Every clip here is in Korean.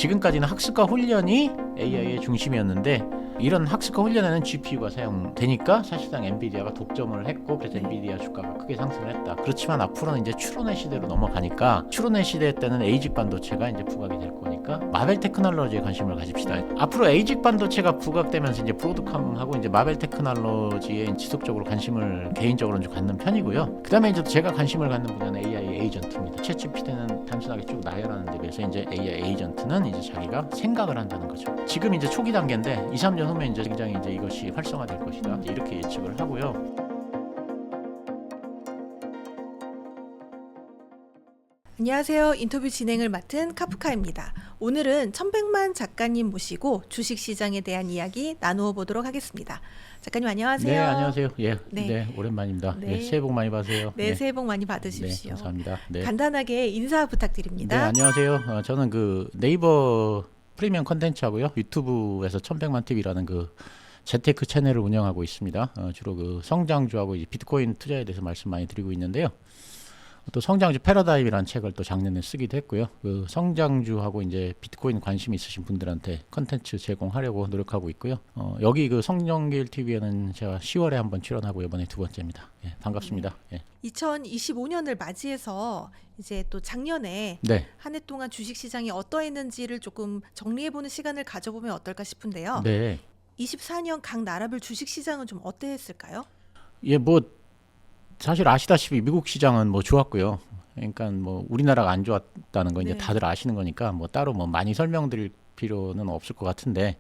지금까지는 학습과 훈련이 AI의 중심이었는데 이런 학습과 훈련에는 GPU가 사용되니까 사실상 엔비디아가 독점을 했고 그래서 엔비디아 주가가 크게 상승을 했다. 그렇지만 앞으로는 이제 추론의 시대로 넘어가니까 추론의 시대 때는 ASIC 반도체가 이제 부각이 될 거니까 마벨 테크놀로지에 관심을 가집시다. 앞으로 ASIC 반도체가 부각되면서 이제 브로드컴하고 이제 마벨 테크놀로지에 지속적으로 관심을 개인적으로는 좀 갖는 편이고요. 그다음에 이제 제가 관심을 갖는 분야는 AI 에이전트입니다. 챗GPT는 단순하게 쭉 나열하는 데 비해서 이제 AI 에이전트는 이제 자기가 생각을 한다는 거죠. 지금 이제 초기 단계인데 2, 3년 후면 이제 굉장히 이제 이것이 활성화될 것이다. 이렇게 예측을 하고요. 안녕하세요. 인터뷰 진행을 맡은 카프카입니다. 오늘은 천백만 작가님 모시고 주식시장에 대한 이야기 나누어 보도록 하겠습니다. 작가님 안녕하세요. 네, 안녕하세요. 예, 네. 네, 오랜만입니다. 네. 예, 새해 복 많이 받으세요. 네, 새해 복 많이 받으십시오. 네, 감사합니다. 네. 간단하게 인사 네, 부탁드립니다. 안녕하세요. 저는 그 네이버 프리미엄 컨텐츠 하고요. 유튜브에서 천백만 TV라는 그 재테크 채널을 운영하고 있습니다. 주로 그 성장주하고 이제 비트코인 투자에 대해서 말씀 많이 드리고 있는데요. 또 성장주 패러다임이라는 책을 또 작년에 쓰기도 했고요. 그 성장주하고 이제 비트코인 관심 있으신 분들한테 컨텐츠 제공하려고 노력하고 있고요. 여기 그 성령길 TV에는 제가 10월에 한번 출연하고 이번에 두 번째입니다. 예, 반갑습니다. 예. 2025년을 맞이해서 이제 또 작년에 네. 한 해 동안 주식시장이 어떠했는지를 조금 정리해보는 시간을 가져보면 어떨까 싶은데요. 네. 24년 각 나라별 주식시장은 좀 어땠을까요? 예, 뭐 사실 아시다시피 미국 시장은 뭐 좋았고요. 그러니까 뭐 우리나라가 안 좋았다는 건 이제 네. 다들 아시는 거니까 뭐 따로 뭐 많이 설명드릴 필요는 없을 것 같은데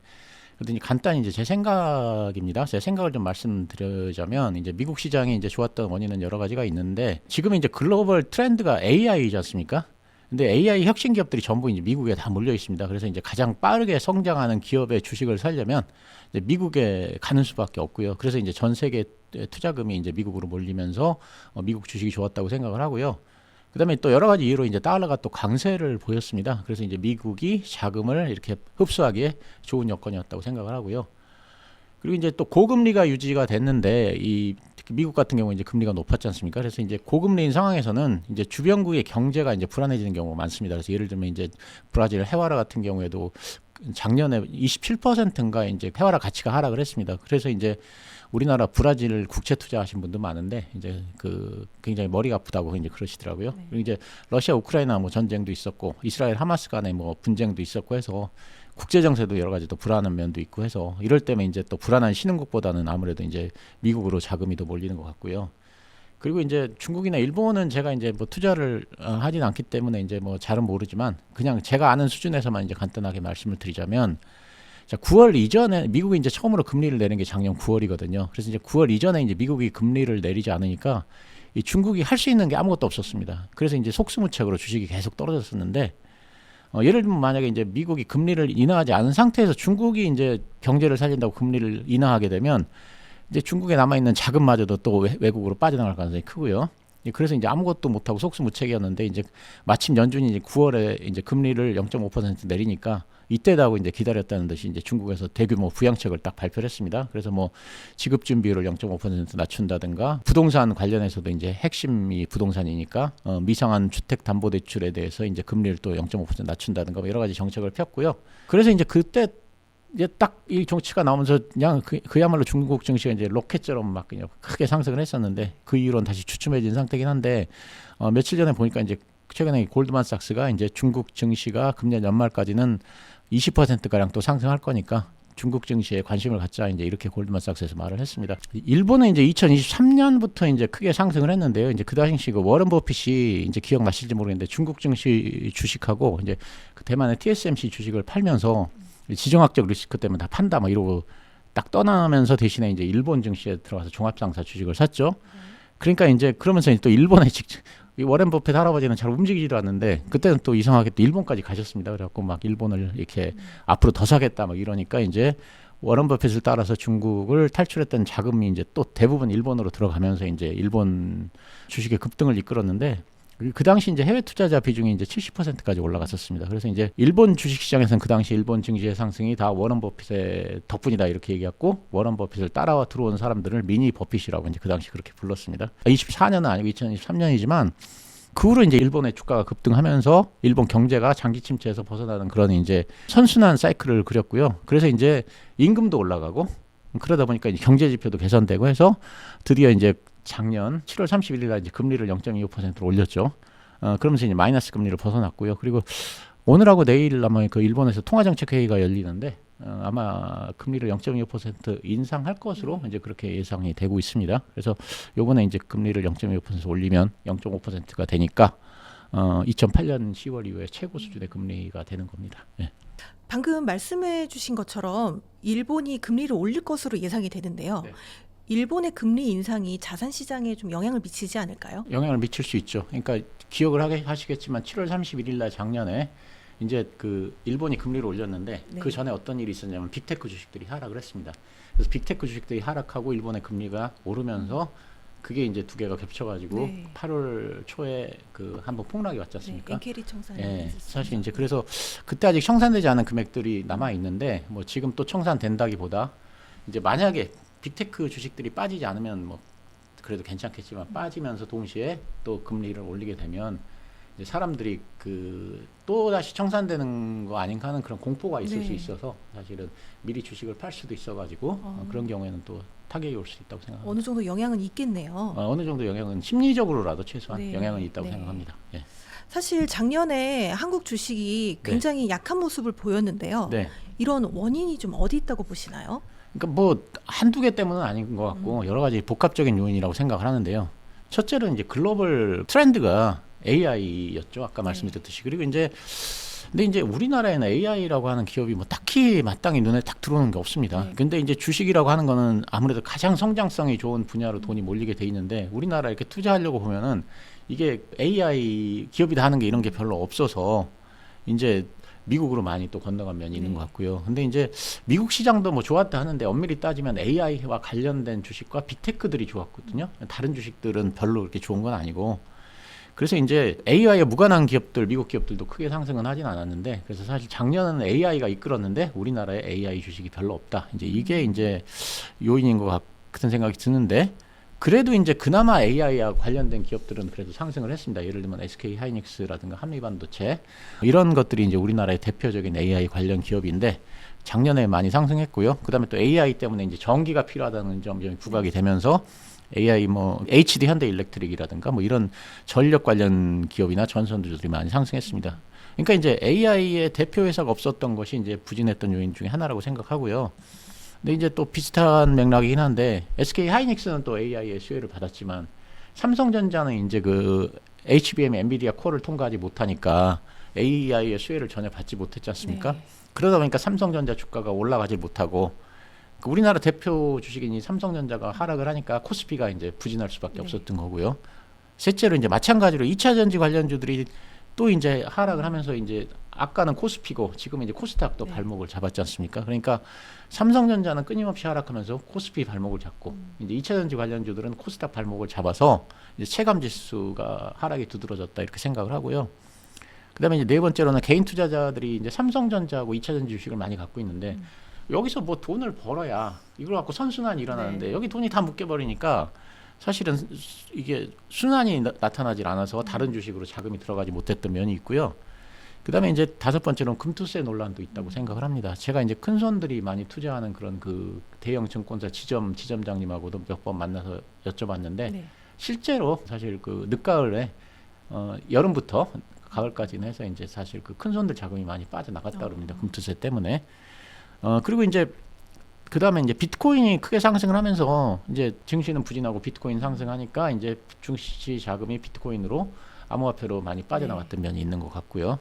그래도 이제 간단히 이제 제 생각입니다. 제 생각을 좀 말씀드리자면 이제 미국 시장이 이제 좋았던 원인은 여러 가지가 있는데 지금 이제 글로벌 트렌드가 AI이지 않습니까? 근데 AI 혁신 기업들이 전부 이제 미국에 다 몰려 있습니다. 그래서 이제 가장 빠르게 성장하는 기업의 주식을 사려면 이제 미국에 가는 수밖에 없고요. 그래서 이제 전 세계 투자금이 이제 미국으로 몰리면서 미국 주식이 좋았다고 생각을 하고요. 그다음에 또 여러 가지 이유로 이제 달러가 또 강세를 보였습니다. 그래서 이제 미국이 자금을 이렇게 흡수하기에 좋은 여건이었다고 생각을 하고요. 그리고 이제 또 고금리가 유지가 됐는데 이 특히 미국 같은 경우 이제 금리가 높았지 않습니까? 그래서 이제 고금리인 상황에서는 이제 주변국의 경제가 이제 불안해지는 경우가 많습니다. 그래서 예를 들면 이제 브라질 헤와라 같은 경우에도 작년에 27%인가 이제 헤와라 가치가 하락을 했습니다. 그래서 이제 우리나라 브라질 국채 투자하신 분도 많은데 이제 그 굉장히 머리가 아프다고 이제 그러시더라고요. 네. 그리고 이제 러시아 우크라이나 뭐 전쟁도 있었고 이스라엘 하마스 간에 뭐 분쟁도 있었고 해서 국제 정세도 여러 가지 또 불안한 면도 있고 해서 이럴 때면 이제 또 불안한 신흥국보다는 아무래도 이제 미국으로 자금이 더 몰리는 것 같고요. 그리고 이제 중국이나 일본은 제가 이제 뭐 투자를 하진 않기 때문에 이제 뭐 잘은 모르지만 그냥 제가 아는 수준에서만 이제 간단하게 말씀을 드리자면 자, 9월 이전에 미국이 이제 처음으로 금리를 내는 게 작년 9월이거든요. 그래서 이제 9월 이전에 이제 미국이 금리를 내리지 않으니까 이 중국이 할 수 있는 게 아무것도 없었습니다. 그래서 이제 속수무책으로 주식이 계속 떨어졌었는데 예를 들면 만약에 이제 미국이 금리를 인하하지 않은 상태에서 중국이 이제 경제를 살린다고 금리를 인하하게 되면 이제 중국에 남아 있는 자금마저도 또 외국으로 빠져나갈 가능성이 크고요. 그래서 이제 아무것도 못하고 속수무책이었는데 이제 마침 연준이 이제 9월에 이제 금리를 0.5% 내리니까 이때다고 이제 기다렸다는 듯이 이제 중국에서 대규모 부양책을 딱 발표를 했습니다. 그래서 뭐 지급 준비율을 0.5% 낮춘다든가 부동산 관련해서도 이제 핵심이 부동산이니까 미상한 주택 담보 대출에 대해서 이제 금리를 또 0.5% 낮춘다든가 뭐 여러 가지 정책을 폈고요. 그래서 이제 그때 이제 딱 이 정치가 나오면서 그냥 그야말로 중국 증시가 이제 로켓처럼 막 그냥 크게 상승을 했었는데 그 이후로는 다시 주춤해진 상태긴 한데 며칠 전에 보니까 이제 최근에 골드만삭스가 이제 중국 증시가 금년 연말까지는 20%가량 또 상승할 거니까 중국 증시에 관심을 갖자 이제 이렇게 골드만삭스에서 말을 했습니다. 일본은 이제 2023년부터 이제 크게 상승을 했는데요. 이제 그 당시 그 워런 버핏이 이제 기억나실지 모르겠는데 중국 증시 주식하고 이제 그 대만의 TSMC 주식을 팔면서 지정학적 리스크 때문에 다 판다 막 이러고 딱 떠나면서 대신에 이제 일본 증시에 들어가서 종합상사 주식을 샀죠. 그러니까 이제 그러면서 또 일본에 직접 이 워렌 버핏 할아버지는 잘 움직이지도 않는데 그때는 또 이상하게 또 일본까지 가셨습니다. 그래갖고 막 일본을 이렇게 앞으로 더 사겠다 막 이러니까 이제 워런 버핏을 따라서 중국을 탈출했던 자금이 이제 또 대부분 일본으로 들어가면서 이제 일본 주식의 급등을 이끌었는데 그 당시 이제 해외 투자자 비중이 이제 70%까지 올라갔었습니다. 그래서 이제 일본 주식 시장에서는 그 당시 일본 증시의 상승이 다 워런 버핏의 덕분이다 이렇게 얘기했고 워런 버핏을 따라와 들어온 사람들을 미니 버핏이라고 이제 그 당시 그렇게 불렀습니다. 24년은 아니고 2023년이지만 그 후로 이제 일본의 주가가 급등하면서 일본 경제가 장기 침체에서 벗어나는 그런 이제 선순환 사이클을 그렸고요. 그래서 이제 임금도 올라가고 그러다 보니까 이제 경제 지표도 개선되고 해서 드디어 이제 작년 7월 31일 날 이제 금리를 0.25%로 올렸죠. 그러면서 이제 마이너스 금리를 벗어났고요. 그리고 오늘하고 내일 아마 그 일본에서 통화정책 회의가 열리는데 아마 금리를 0.25% 인상할 것으로 이제 그렇게 예상이 되고 있습니다. 그래서 요번에 이제 금리를 0.25% 올리면 0.5%가 되니까 2008년 10월 이후에 최고 수준의 금리가 되는 겁니다. 예. 방금 말씀해 주신 것처럼 일본이 금리를 올릴 것으로 예상이 되는데요. 네. 일본의 금리 인상이 자산 시장에 좀 영향을 미치지 않을까요? 영향을 미칠 수 있죠. 그러니까 기억을 하시겠지만 7월 31일 날 작년에 이제 그 일본이 금리를 올렸는데 네. 그 전에 어떤 일이 있었냐면 빅테크 주식들이 하락을 했습니다. 그래서 빅테크 주식들이 하락하고 일본의 금리가 오르면서 그게 이제 두 개가 겹쳐가지고 네. 8월 초에 그 한번 폭락이 왔지 않습니까? 엔케리 청산이 예, 있었습니다. 사실 이제 그래서 그때 아직 청산되지 않은 금액들이 남아 있는데 뭐 지금 또 청산된다기보다 이제 만약에 빅테크 주식들이 빠지지 않으면 뭐 그래도 괜찮겠지만 빠지면서 동시에 또 금리를 올리게 되면 이제 사람들이 그 또 다시 청산되는 거 아닌가 하는 그런 공포가 있을 네. 수 있어서 사실은 미리 주식을 팔 수도 있어가지고 그런 경우에는 또 타격이 올 수 있다고 생각합니다. 어느 정도 영향은 있겠네요. 어느 정도 영향은 심리적으로라도 최소한 네. 영향은 있다고 네. 생각합니다. 예. 사실 작년에 한국 주식이 굉장히 약한 모습을 보였는데요. 네. 이런 원인이 좀 어디 있다고 보시나요? 그러니까 뭐 한두 개 때문은 아닌 것 같고 여러 가지 복합적인 요인이라고 생각을 하는데요. 첫째로 이제 글로벌 트렌드가 AI였죠. 아까 말씀드렸듯이. 그리고 이제 근데 이제 우리나라에는 AI라고 하는 기업이 뭐 딱히 마땅히 눈에 딱 들어오는 게 없습니다. 네. 근데 이제 주식이라고 하는 거는 아무래도 가장 성장성이 좋은 분야로 돈이 몰리게 돼 있는데 우리나라 이렇게 투자하려고 보면은 이게 AI 기업이 다 하는 게 이런 게 별로 없어서 이제 미국으로 많이 또 건너간 면이 있는 네. 것 같고요. 근데 이제 미국 시장도 뭐 좋았다 하는데 엄밀히 따지면 AI와 관련된 주식과 빅테크들이 좋았거든요. 다른 주식들은 별로 그렇게 좋은 건 아니고. 그래서 이제 AI에 무관한 기업들, 미국 기업들도 크게 상승은 하진 않았는데, 그래서 사실 작년에는 AI가 이끌었는데 우리나라에 AI 주식이 별로 없다. 이제 이게 이제 요인인 것 같은 생각이 드는데, 그래도 이제 그나마 AI와 관련된 기업들은 그래도 상승을 했습니다. 예를 들면 SK 하이닉스라든가 한미반도체 이런 것들이 이제 우리나라의 대표적인 AI 관련 기업인데 작년에 많이 상승했고요. 그다음에 또 AI 때문에 이제 전기가 필요하다는 점이 부각이 되면서 AI 뭐 HD 현대일렉트릭이라든가 뭐 이런 전력 관련 기업이나 전선주들이 많이 상승했습니다. 그러니까 이제 AI의 대표 회사가 없었던 것이 이제 부진했던 요인 중에 하나라고 생각하고요. 근데 이제 또 비슷한 맥락이긴 한데 SK 하이닉스는 또 AI의 수혜를 받았지만 삼성전자는 이제 그 HBM 엔비디아 코어를 통과하지 못하니까 AI의 수혜를 전혀 받지 못했지 않습니까? 네. 그러다 보니까 삼성전자 주가가 올라가지 못하고 그 우리나라 대표 주식인 이 삼성전자가 하락을 하니까 코스피가 이제 부진할 수밖에 네. 없었던 거고요. 셋째로 이제 마찬가지로 2차 전지 관련주들이 또 이제 하락을 하면서 이제 아까는 코스피고 지금 이제 코스닥도 네. 발목을 잡았지 않습니까? 그러니까 삼성전자는 끊임없이 하락하면서 코스피 발목을 잡고 이제 2차 전지 관련주들은 코스닥 발목을 잡아서 이제 체감 지수가 하락이 두드러졌다 이렇게 생각을 하고요. 그다음에 이제 네 번째로는 개인 투자자들이 이제 삼성전자하고 2차 전지 주식을 많이 갖고 있는데 여기서 뭐 돈을 벌어야 이걸 갖고 선순환이 일어나는데 네. 여기 돈이 다 묶여버리니까 사실은 이게 순환이 나타나질 않아서 다른 주식으로 자금이 들어가지 못했던 면이 있고요. 그다음에 이제 다섯 번째로는 금투세 논란도 있다고 생각을 합니다. 제가 이제 큰 손들이 많이 투자하는 그런 그 대형 증권사 지점장님하고도 몇 번 만나서 여쭤봤는데 네. 실제로 사실 그 늦가을에 여름부터 가을까지는 해서 이제 사실 그 큰 손들 자금이 많이 빠져나갔다 그럽니다. 금투세 때문에. 그리고 이제 그다음에 이제 비트코인이 크게 상승을 하면서 이제 증시는 부진하고 비트코인 상승하니까 이제 증시 자금이 비트코인으로 암호화폐로 많이 빠져나갔던 면이 있는 것 같고요.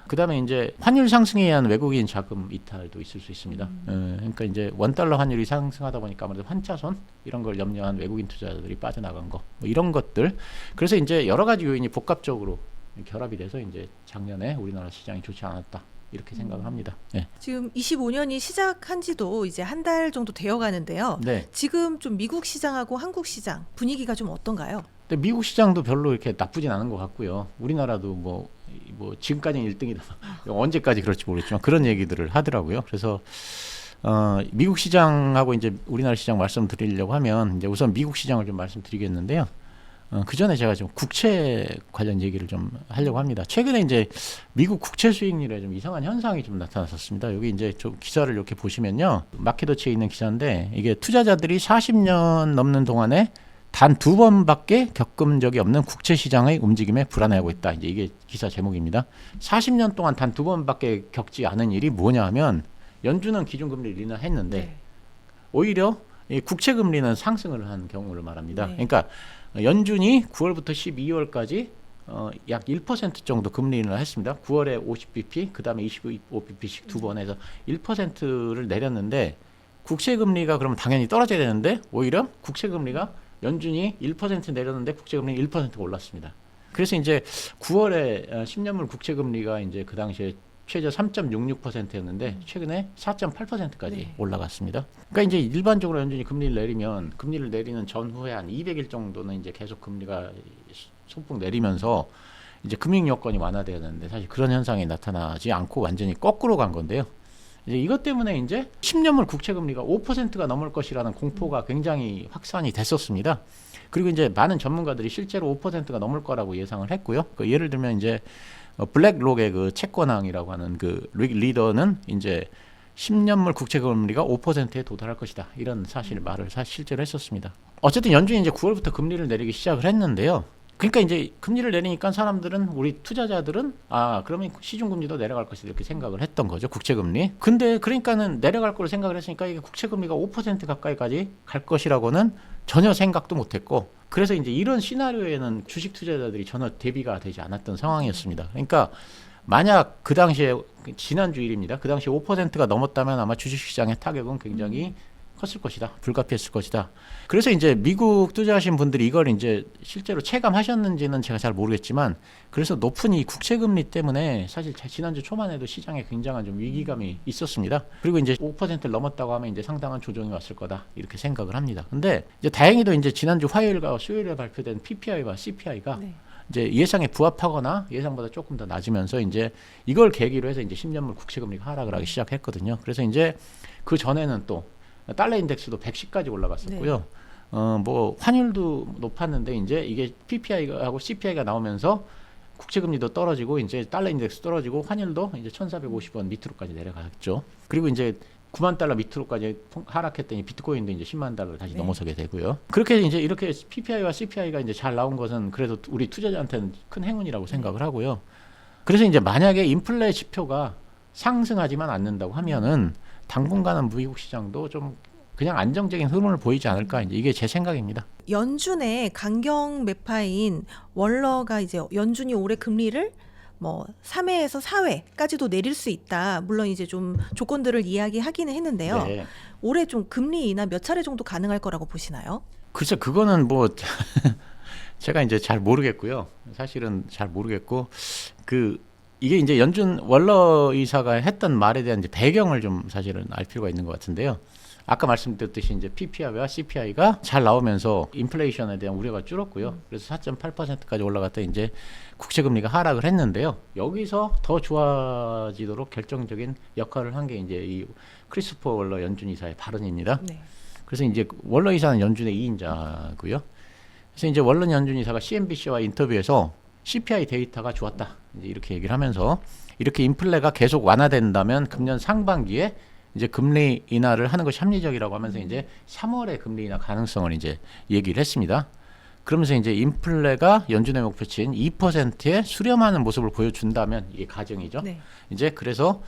그다음에 이제 환율 상승에 의한 외국인 자금 이탈도 있을 수 있습니다. 그러니까 이제 원달러 환율이 상승하다 보니까 아무래도 환차손 이런 걸 염려한 외국인 투자자들이 빠져나간 거, 뭐 이런 것들. 그래서 이제 여러 가지 요인이 복합적으로 결합이 돼서 이제 작년에 우리나라 시장이 좋지 않았다. 이렇게 생각을 합니다. 네. 지금 25년이 시작한 지도 이제 한 달 정도 되어 가는데요. 네. 지금 좀 미국 시장하고 한국 시장 분위기가 좀 어떤가요? 근데 미국 시장도 별로 이렇게 나쁘진 않은 것 같고요. 우리나라도 뭐 지금까지는 1등이다. 언제까지 그럴지 모르겠지만 그런 얘기들을 하더라고요. 그래서 미국 시장하고 이제 우리나라 시장 말씀드리려고 하면 이제 우선 미국 시장을 좀 말씀드리겠는데요. 그 전에 제가 좀 국채 관련 얘기를 좀 하려고 합니다. 최근에 이제 미국 국채 수익률에 좀 이상한 현상이 좀 나타났었습니다. 여기 이제 좀 기사를 이렇게 보시면요. 마켓워치에 있는 기사인데 이게 투자자들이 40년 넘는 동안에 단 2번밖에 겪은 적이 없는 국채 시장의 움직임에 불안해하고 있다. 이제 이게 기사 제목입니다. 40년 동안 단 2번밖에 겪지 않은 일이 뭐냐 하면 연준은 기준금리를 인하했는데 네. 오히려 이 국채 금리는 상승을 한 경우를 말합니다. 네. 그러니까 연준이 9월부터 12월까지 약 1% 정도 금리 인하를 했습니다. 9월에 50bp, 그 다음에 25bp씩 두 번 해서 1%를 내렸는데 국채 금리가 그러면 당연히 떨어져야 되는데 오히려 국채 금리가 연준이 1% 내렸는데 국채 금리는 1%가 올랐습니다. 그래서 이제 9월에 10년물 국채 금리가 이제 그 당시에 최저 3.66%였는데 최근에 4.8%까지 네. 올라갔습니다. 그러니까 이제 일반적으로 연준이 금리를 내리면 금리를 내리는 전후에 한 200일 정도는 이제 계속 금리가 소폭 내리면서 이제 금융 여건이 완화돼야 되는데 사실 그런 현상이 나타나지 않고 완전히 거꾸로 간 건데요. 이제 이것 때문에 이제 10년물 국채 금리가 5%가 넘을 것이라는 공포가 굉장히 확산이 됐었습니다. 그리고 이제 많은 전문가들이 실제로 5%가 넘을 거라고 예상을 했고요. 그 예를 들면 이제 블랙록의 그 채권왕이라고 하는 그 리더는 이제 10년물 국채 금리가 5%에 도달할 것이다. 이런 사실 말을 실제로 했었습니다. 어쨌든 연준이 이제 9월부터 금리를 내리기 시작을 했는데요. 그러니까 이제 금리를 내리니까 사람들은 우리 투자자들은 그러면 시중금리도 내려갈 것이다 이렇게 생각을 했던 거죠. 국채금리. 근데 그러니까는 내려갈 거로 생각을 했으니까 이게 국채금리가 5% 가까이까지 갈 것이라고는 전혀 생각도 못했고 그래서 이제 이런 시나리오에는 주식 투자자들이 전혀 대비가 되지 않았던 상황이었습니다. 그러니까 만약 그 당시에 지난주 일입니다. 그 당시에 5%가 넘었다면 아마 주식시장의 타격은 굉장히 컸을 것이다. 불가피했을 것이다. 그래서 이제 미국 투자하신 분들이 이걸 이제 실제로 체감하셨는지는 제가 잘 모르겠지만 그래서 높은 이 국채금리 때문에 사실 지난주 초만 해도 시장에 굉장한 좀 위기감이 있었습니다. 그리고 이제 5%를 넘었다고 하면 이제 상당한 조정이 왔을 거다. 이렇게 생각을 합니다. 근데 이제 다행히도 이제 지난주 화요일과 수요일에 발표된 PPI와 CPI가 네. 이제 예상에 부합하거나 예상보다 조금 더 낮으면서 이제 이걸 계기로 해서 이제 10년물 국채금리가 하락을 하기 시작했거든요. 그래서 이제 그 전에는 또 달러 인덱스도 110까지 올라갔었고요. 네. 뭐 환율도 높았는데 이제 이게 PPI하고 CPI가 나오면서 국채금리도 떨어지고 이제 달러 인덱스 떨어지고 환율도 이제 1,450원 밑으로까지 내려갔죠. 그리고 이제 9만 달러 밑으로까지 하락했더니 비트코인도 이제 10만 달러 다시 네. 넘어서게 되고요. 그렇게 이제 이렇게 PPI와 CPI가 이제 잘 나온 것은 그래도 우리 투자자한테는 큰 행운이라고 생각을 하고요. 그래서 이제 만약에 인플레 지표가 상승하지만 않는다고 하면은 당분간은 미국 시장도 좀 그냥 안정적인 흐름을 보이지 않을까 이제 이게 제 생각입니다. 연준의 강경 매파인 월러가 이제 연준이 올해 금리를 뭐 3회에서 4회까지도 내릴 수 있다. 물론 이제 좀 조건들을 이야기하기는 했는데요. 네. 올해 좀 금리 인하 몇 차례 정도 가능할 거라고 보시나요? 글쎄 그거는 뭐 제가 이제 잘 모르겠고요. 사실은 잘 모르겠고 이게 이제 연준 월러 이사가 했던 말에 대한 이제 배경을 좀 사실은 알 필요가 있는 것 같은데요. 아까 말씀드렸듯이 이제 PPI와 CPI가 잘 나오면서 인플레이션에 대한 우려가 줄었고요. 그래서 4.8%까지 올라갔다 이제 국채금리가 하락을 했는데요. 여기서 더 좋아지도록 결정적인 역할을 한 게 이제 이 크리스토퍼 월러 연준 이사의 발언입니다. 네. 그래서 이제 월러 이사는 연준의 2인자고요. 그래서 이제 월러 연준 이사가 CNBC와 인터뷰에서 CPI 데이터가 좋았다. 이제 이렇게 얘기를 하면서 이렇게 인플레가 계속 완화된다면 금년 상반기에 이제 금리 인하를 하는 것이 합리적이라고 하면서 이제 3월에 금리 인하 가능성을 이제 얘기를 했습니다. 그러면서 이제 인플레가 연준의 목표치인 2%에 수렴하는 모습을 보여준다면 이게 가정이죠. 네. 이제 그래서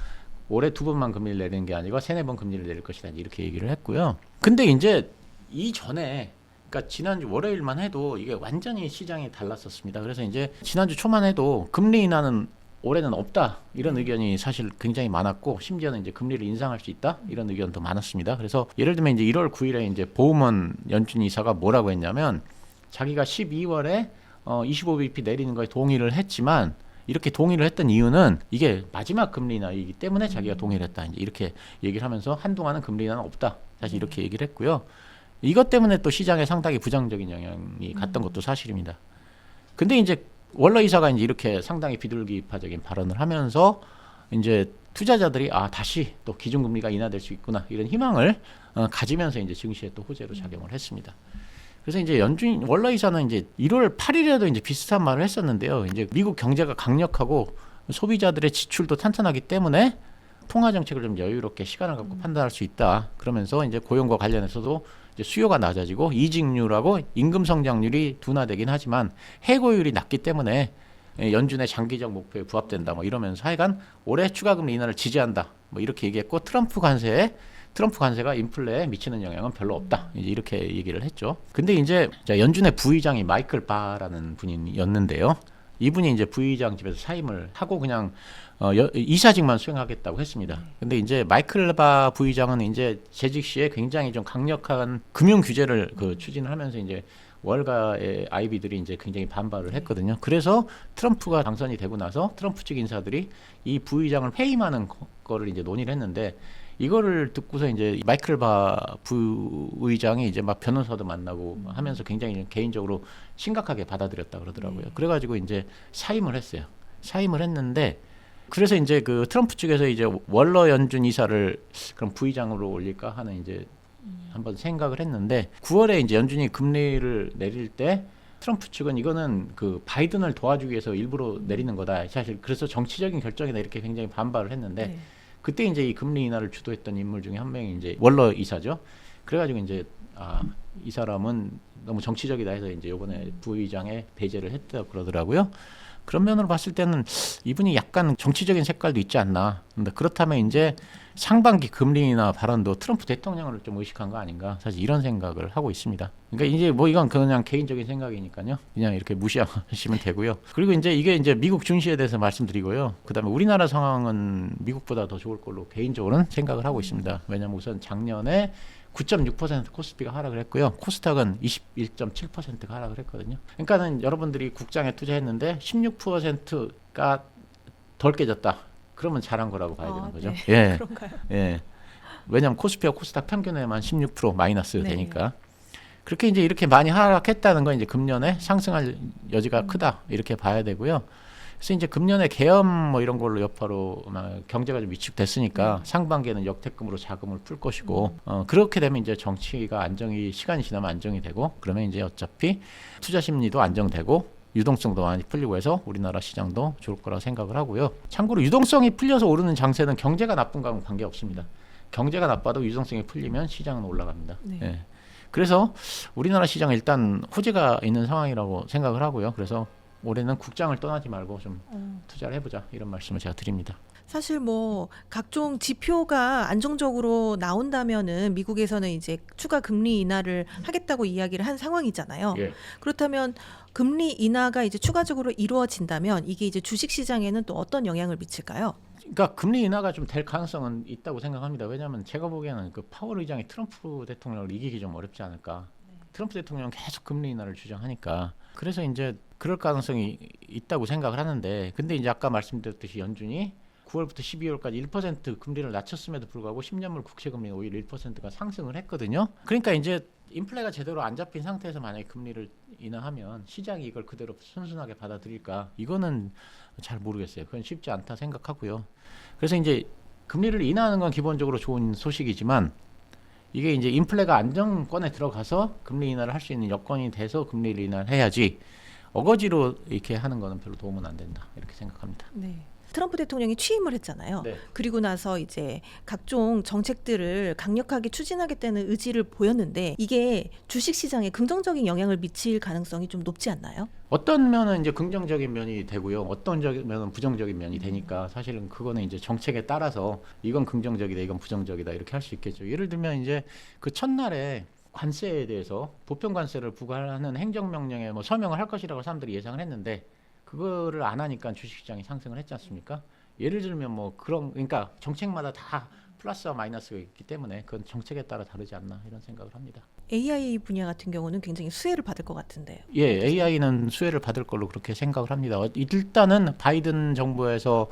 올해 2번만 금리를 내리는 게 아니고 3-4번 금리를 내릴 것이다. 이렇게 얘기를 했고요. 근데 이제 이전에 그러니까 지난주 월요일만 해도 이게 완전히 시장이 달랐었습니다. 그래서 이제 지난주 초만 해도 금리 인하는 올해는 없다 이런 의견이 사실 굉장히 많았고 심지어는 이제 금리를 인상할 수 있다 이런 의견도 많았습니다. 그래서 예를 들면 이제 1월 9일에 이제 보우먼 연준 이사가 뭐라고 했냐면 자기가 12월에 25bp 내리는 거에 동의를 했지만 이렇게 동의를 했던 이유는 이게 마지막 금리 인하이기 때문에 자기가 동의를 했다 이제 이렇게 얘기를 하면서 한동안은 금리 인하는 없다 사실 이렇게 얘기를 했고요. 이것 때문에 또 시장에 상당히 부정적인 영향이 갔던 것도 사실입니다. 근데 이제 월러 이사가 이제 이렇게 상당히 비둘기파적인 발언을 하면서 이제 투자자들이 다시 또 기준금리가 인하될 수 있구나 이런 희망을 가지면서 이제 증시에 또 호재로 작용을 했습니다. 그래서 이제 연준 월러 이사는 이제 1월 8일에도 이제 비슷한 말을 했었는데요. 이제 미국 경제가 강력하고 소비자들의 지출도 탄탄하기 때문에 통화 정책을 좀 여유롭게 시간을 갖고 판단할 수 있다. 그러면서 이제 고용과 관련해서도 이제 수요가 낮아지고 이직률하고 임금 성장률이 둔화되긴 하지만 해고율이 낮기 때문에 연준의 장기적 목표에 부합된다. 뭐 이러면서 하여간 올해 추가금리 인하를 지지한다. 뭐 이렇게 얘기했고 트럼프 관세가 인플레에 미치는 영향은 별로 없다. 이제 이렇게 얘기를 했죠. 근데 이제 연준의 부의장이 마이클 바라는 분이었는데요. 이분이 이제 부의장 집에서 사임을 하고 그냥 이사직만 수행하겠다고 했습니다. 근데 이제 마이클 바 부의장은 이제 재직 시에 굉장히 좀 강력한 금융 규제를 추진을 하면서 이제 월가의 아이비들이 이제 굉장히 반발을 했거든요. 그래서 트럼프가 당선이 되고 나서 트럼프 측 인사들이 이 부의장을 해임하는 거를 이제 논의를 했는데 이거를 듣고서 이제 마이클 바 부의장이 이제 막 변호사도 만나고 하면서 굉장히 개인적으로 심각하게 받아들였다 그러더라고요. 그래가지고 이제 사임을 했어요. 사임을 했는데 그래서 이제 그 트럼프 측에서 이제 월러 연준 이사를 그럼 부의장으로 올릴까 하는 이제 한번 생각을 했는데 9월에 이제 연준이 금리를 내릴 때 트럼프 측은 이거는 그 바이든을 도와주기 위해서 일부러 내리는 거다. 사실 그래서 정치적인 결정이다 이렇게 굉장히 반발을 했는데 그때 이제 이 금리 인하를 주도했던 인물 중에 한 명이 이제 월러 이사죠. 그래가지고 이제 이 사람은 너무 정치적이다 해서 이제 이번에 부의장에 배제를 했다 그러더라고요. 그런 면으로 봤을 때는 이분이 약간 정치적인 색깔도 있지 않나. 근데 그렇다면 이제 상반기 금리 인하 발언도 트럼프 대통령을 좀 의식한 거 아닌가. 사실 이런 생각을 하고 있습니다. 그러니까 이제 뭐 이건 그냥 개인적인 생각이니까요. 그냥 이렇게 무시하시면 되고요. 그리고 이제 이게 이제 미국 증시에 대해서 말씀드리고요. 그다음에 우리나라 상황은 미국보다 더 좋을 걸로 개인적으로는 생각을 하고 있습니다. 왜냐하면 우선 작년에 9.6% 코스피가 하락을 했고요. 코스닥은 21.7%가 하락을 했거든요. 그러니까는 여러분들이 국장에 투자했는데 16%가 덜 깨졌다. 그러면 잘한 거라고 봐야 되는 거죠. 네. 예. 그런가요? 예. 왜냐하면 코스피와 코스닥 평균에만 16% 마이너스 네. 되니까. 그렇게 이제 이렇게 많이 하락했다는 건 이제 금년에 상승할 여지가 크다. 이렇게 봐야 되고요. 그래서 이제 금년에 계엄 뭐 이런 걸로 여파로 경제가 좀 위축됐으니까 상반기에는 역대급으로 자금을 풀 것이고 그렇게 되면 이제 정치가 시간이 지나면 안정이 되고 그러면 이제 어차피 투자 심리도 안정되고 유동성도 많이 풀리고 해서 우리나라 시장도 좋을 거라고 생각을 하고요. 참고로 유동성이 풀려서 오르는 장세는 경제가 나쁜 거하고는 관계없습니다. 경제가 나빠도 유동성이 풀리면 시장은 올라갑니다. 네. 예. 그래서 우리나라 시장은 일단 호재가 있는 상황이라고 생각을 하고요. 그래서 올해는 국장을 떠나지 말고 좀 투자를 해보자 이런 말씀을 제가 드립니다. 사실 뭐 각종 지표가 안정적으로 나온다면은 미국에서는 이제 추가 금리 인하를 하겠다고 이야기를 한 상황이잖아요. 예. 그렇다면 금리 인하가 이제 추가적으로 이루어진다면 이게 이제 주식 시장에는 또 어떤 영향을 미칠까요? 그러니까 금리 인하가 좀 될 가능성은 있다고 생각합니다. 왜냐하면 제가 보기에는 그 파월 의장이 트럼프 대통령을 이기기 좀 어렵지 않을까. 트럼프 대통령은 계속 금리 인하를 주장하니까 그래서 이제 그럴 가능성이 있다고 생각을 하는데 근데 이제 아까 말씀드렸듯이 연준이 9월부터 12월까지 1% 금리를 낮췄음에도 불구하고 10년물 국채 금리는 오히려 1%가 상승을 했거든요. 그러니까 이제 인플레가 제대로 안 잡힌 상태에서 만약에 금리를 인하하면 시장이 이걸 그대로 순순하게 받아들일까? 이거는 잘 모르겠어요. 그건 쉽지 않다 생각하고요. 그래서 이제 금리를 인하하는 건 기본적으로 좋은 소식이지만 이게 이제 인플레가 안정권에 들어가서 금리 인하를 할 수 있는 여건이 돼서 금리를 인하를 해야지 어거지로 이렇게 하는 거는 별로 도움은 안 된다 이렇게 생각합니다. 네. 트럼프 대통령이 취임을 했잖아요. 네. 그리고 나서 이제 각종 정책들을 강력하게 추진하겠다는 의지를 보였는데 이게 주식 시장에 긍정적인 영향을 미칠 가능성이 좀 높지 않나요? 어떤 면은 이제 긍정적인 면이 되고요. 어떤 면은 부정적인 면이 되니까 사실은 그거는 이제 정책에 따라서 이건 긍정적이다, 이건 부정적이다 이렇게 할 수 있겠죠. 예를 들면 이제 그 첫날에 관세에 대해서 보편 관세를 부과하는 행정명령에 뭐 서명을 할 것이라고 사람들이 예상을 했는데 그거를 안 하니까 주식시장이 상승을 했지 않습니까? 예를 들면 뭐 그러니까 정책마다 다 플러스와 마이너스가 있기 때문에 그건 정책에 따라 다르지 않나 이런 생각을 합니다. AI 분야 같은 경우는 굉장히 수혜를 받을 것 같은데요. 예, AI는 수혜를 받을 걸로 그렇게 생각을 합니다. 일단은 바이든 정부에서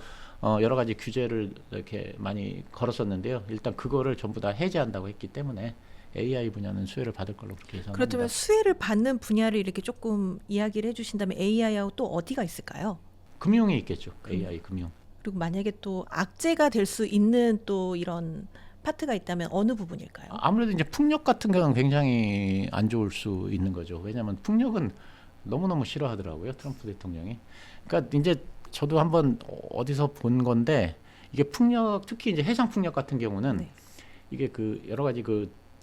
여러 가지 규제를 이렇게 많이 걸었었는데요. 일단 그거를 전부 다 해제한다고 했기 때문에 AI 분야는 수혜를 받을 걸로 그렇게 예상합니다. 그렇다면 수혜를 받는 분야를 이렇게 조금 이야기를 해주신다면 AI하고 또 어디가 있을까요? 금융이 있겠죠. AI 금융. 그리고 만약에 또 악재가 될 수 있는 또 이런 파트가 있다면 어느 부분일까요? 아무래도 이제 풍력 같은 경우는 굉장히 안 좋을 수 있는 거죠. 왜냐하면 풍력은 너무너무 싫어하더라고요, 트럼프 대통령이. 그러니까 이제 저도 한번 어디서 본 건데 이게 풍력, 특히 이제 해상 풍력 같은 경우는 네. 이게 그 여러 가지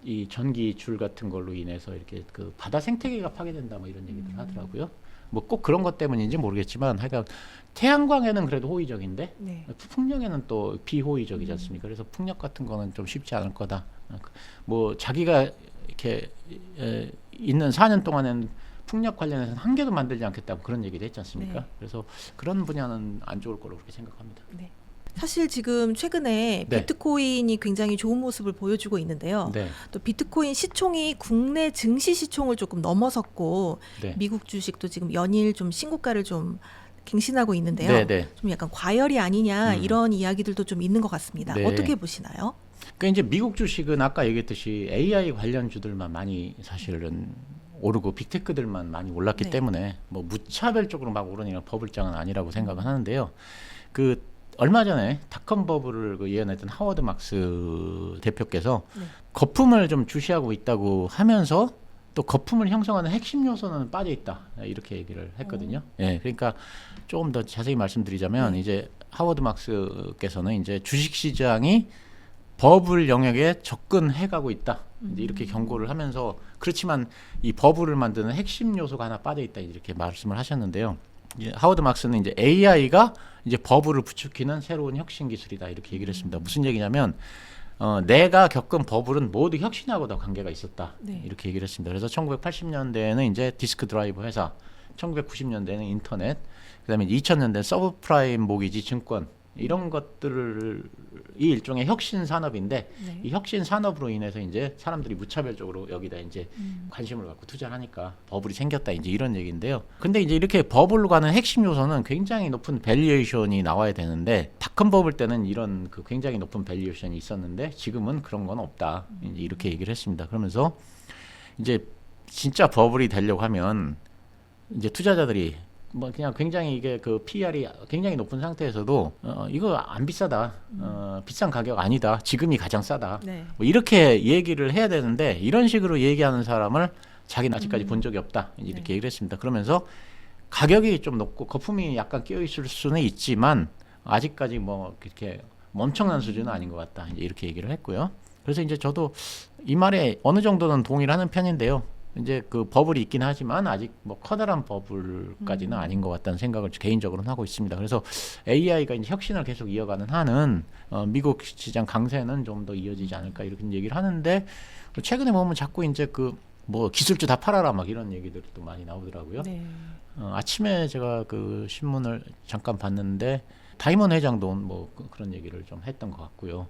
이 전기 줄 같은 걸로 인해서 이렇게 그 바다 생태계가 파괴된다 뭐 이런 얘기들 하더라고요. 뭐 꼭 그런 것 때문인지 모르겠지만 하여간 태양광에는 그래도 호의적인데 네. 풍력에는 또 비호의적이지 않습니까? 그래서 풍력 같은 거는 좀 쉽지 않을 거다. 뭐 자기가 이렇게 있는 4년 동안에는 풍력 관련해서는 한 개도 만들지 않겠다 뭐 그런 얘기도 했지 않습니까? 네. 그래서 그런 분야는 안 좋을 거라고 그렇게 생각합니다. 네. 사실 지금 최근에 네. 비트코인이 굉장히 좋은 모습을 보여주고 있는데요. 네, 또 비트코인 시총이 국내 증시 시총을 조금 넘어섰고 네, 미국 주식도 지금 연일 좀 신고가를 좀 갱신하고 있는데요. 네, 네. 좀 약간 과열이 아니냐 이런 이야기들도 좀 있는 것 같습니다. 네. 어떻게 보시나요? 그러니까 이제 미국 주식은 아까 얘기했듯이 AI 관련주들만 많이 사실은 오르고 빅테크들만 많이 올랐기 네. 때문에 뭐 무차별적으로 막 오르니까 버블장은 아니라고 생각은 하는데요. 그 얼마 전에 닷컴 버블을 예언했던 하워드 막스 대표께서 네. 거품을 좀 주시하고 있다고 하면서 또 거품을 형성하는 핵심 요소는 빠져 있다 이렇게 얘기를 했거든요. 예, 그러니까 조금 더 자세히 말씀드리자면 네. 이제 하워드 막스께서는 이제 주식 시장이 버블 영역에 접근해가고 있다. 이제 이렇게 경고를 하면서 그렇지만 이 버블을 만드는 핵심 요소가 하나 빠져 있다 이렇게 말씀을 하셨는데요. 이제 하워드 막스는 이제 AI가 이제 버블을 부추기는 새로운 혁신 기술이다 이렇게 얘기를 했습니다. 무슨 얘기냐면 내가 겪은 버블은 모두 혁신하고 다 관계가 있었다 네. 이렇게 얘기를 했습니다. 그래서 1980년대에는 이제 디스크 드라이브 회사, 1990년대에는 인터넷, 그다음에 2000년대 서브프라임 모기지 증권 이런 것들이 일종의 혁신 산업인데 네. 이 혁신 산업으로 인해서 이제 사람들이 무차별적으로 여기다 이제 관심을 갖고 투자를 하니까 버블이 생겼다 이제 이런 얘기인데요. 근데 이제 이렇게 버블로 가는 핵심 요소는 굉장히 높은 밸류에이션이 나와야 되는데 닷컴 버블 때는 이런 그 굉장히 높은 밸류에이션이 있었는데 지금은 그런 건 없다. 이제 이렇게 얘기를 했습니다. 그러면서 이제 진짜 버블이 되려고 하면 이제 투자자들이 뭐 그냥 굉장히 이게 그 PR이 굉장히 높은 상태에서도 이거 안 비싸다, 비싼 가격 아니다, 지금이 가장 싸다, 네. 뭐 이렇게 얘기를 해야 되는데 이런 식으로 얘기하는 사람을 자기는 아직까지 본 적이 없다 이제 이렇게 네. 얘기를 했습니다. 그러면서 가격이 좀 높고 거품이 약간 끼어 있을 수는 있지만 아직까지 뭐 이렇게 엄청난 수준은 아닌 것 같다 이제 이렇게 얘기를 했고요. 그래서 이제 저도 이 말에 어느 정도는 동의를 하는 편인데요. 이제 그 버블이 있긴 하지만 아직 뭐 커다란 버블까지는 아닌 것 같다는 생각을 개인적으로는 하고 있습니다. 그래서 AI가 이제 혁신을 계속 이어가는 한은 미국 시장 강세는 좀 더 이어지지 않을까 이렇게 얘기를 하는데 최근에 보면 자꾸 이제 그 뭐 기술주 다 팔아라 막 이런 얘기들도 많이 나오더라고요. 네. 아침에 제가 그 신문을 잠깐 봤는데 다이먼 회장도 뭐 그런 얘기를 좀 했던 것 같고요.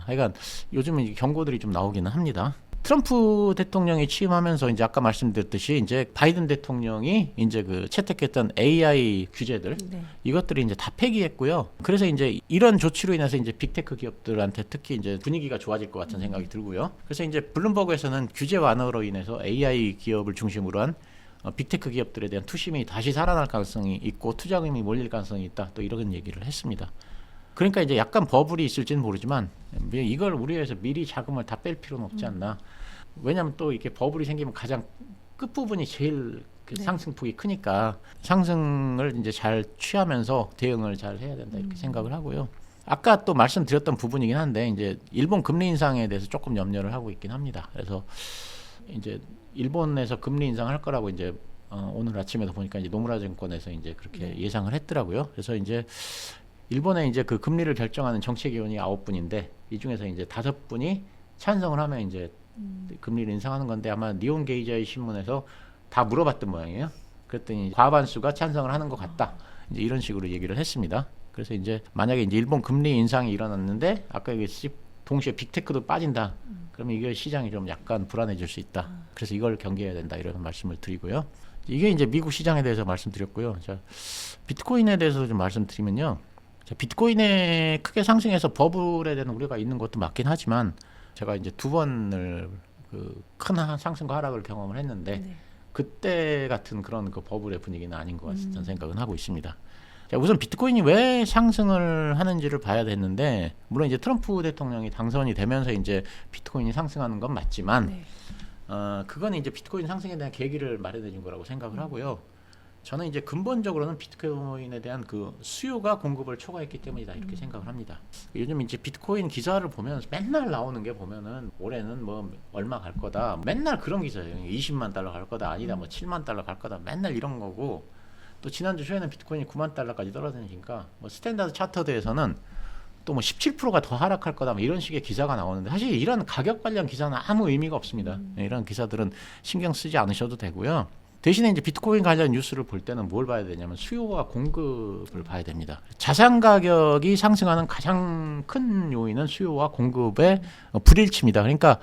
하여간 요즘은 이제 경고들이 좀 나오기는 합니다. 트럼프 대통령이 취임하면서 이제 아까 말씀드렸듯이 이제 바이든 대통령이 이제 그 채택했던 AI 규제들 네. 이것들이 이제 다 폐기했고요. 그래서 이제 이런 조치로 인해서 이제 빅테크 기업들한테 특히 이제 분위기가 좋아질 것 같은 생각이 들고요. 그래서 이제 블룸버그에서는 규제 완화로 인해서 AI 기업을 중심으로 한 빅테크 기업들에 대한 투심이 다시 살아날 가능성이 있고 투자금이 몰릴 가능성이 있다. 또 이런 얘기를 했습니다. 그러니까 이제 약간 버블이 있을지는 모르지만 이걸 우려해서 미리 자금을 다 뺄 필요는 없지 않나. 왜냐하면 또 이렇게 버블이 생기면 가장 끝부분이 제일 그 네. 상승폭이 크니까 상승을 이제 잘 취하면서 대응을 잘 해야 된다 이렇게 생각을 하고요. 아까 또 말씀드렸던 부분이긴 한데 이제 일본 금리 인상에 대해서 조금 염려를 하고 있긴 합니다. 그래서 이제 일본에서 금리 인상할 거라고 이제 오늘 아침에도 보니까 이제 노무라 증권에서 이제 그렇게 네. 예상을 했더라고요. 그래서 이제 일본에 이제 그 금리를 결정하는 정책위원이 9분인데 이 중에서 이제 5분이 찬성을 하면 이제 금리를 인상하는 건데 아마 니온 게이자이 신문에서 다 물어봤던 모양이에요. 그랬더니 과반수가 찬성을 하는 것 같다. 이제 이런 식으로 얘기를 했습니다. 그래서 이제 만약에 이제 일본 금리 인상이 일어났는데 아까 얘기했듯이 동시에 빅테크도 빠진다. 그러면 이게 시장이 좀 약간 불안해질 수 있다. 그래서 이걸 경계해야 된다 이런 말씀을 드리고요. 이게 이제 미국 시장에 대해서 말씀드렸고요. 자, 비트코인에 대해서 좀 말씀드리면요. 자, 비트코인에 크게 상승해서 버블에 대한 우려가 있는 것도 맞긴 하지만 제가 이제 2번을 그 큰 상승과 하락을 경험을 했는데 네. 그때 같은 그런 그 버블의 분위기는 아닌 것 같다는 생각은 하고 있습니다. 자, 우선 비트코인이 왜 상승을 하는지를 봐야 되는데, 물론 이제 트럼프 대통령이 당선이 되면서 이제 비트코인이 상승하는 건 맞지만, 네. 그거는 이제 비트코인 상승에 대한 계기를 마련해 준 거라고 생각을 하고요. 저는 이제 근본적으로는 비트코인에 대한 그 수요가 공급을 초과했기 때문이다 이렇게 생각을 합니다. 요즘 이제 비트코인 기사를 보면 맨날 나오는 게 보면은 올해는 뭐 얼마 갈 거다. 맨날 그런 기사예요. 20만 달러 갈 거다. 아니다. 뭐 7만 달러 갈 거다. 맨날 이런 거고. 또 지난주 초에는 비트코인이 9만 달러까지 떨어지니까 뭐 스탠다드 차터드에서는 또 뭐 17%가 더 하락할 거다 뭐 이런 식의 기사가 나오는데 사실 이런 가격 관련 기사는 아무 의미가 없습니다. 이런 기사들은 신경 쓰지 않으셔도 되고요. 대신에 이제 비트코인 관련 뉴스를 볼 때는 뭘 봐야 되냐면 수요와 공급을 봐야 됩니다. 자산 가격이 상승하는 가장 큰 요인은 수요와 공급의 불일치입니다. 그러니까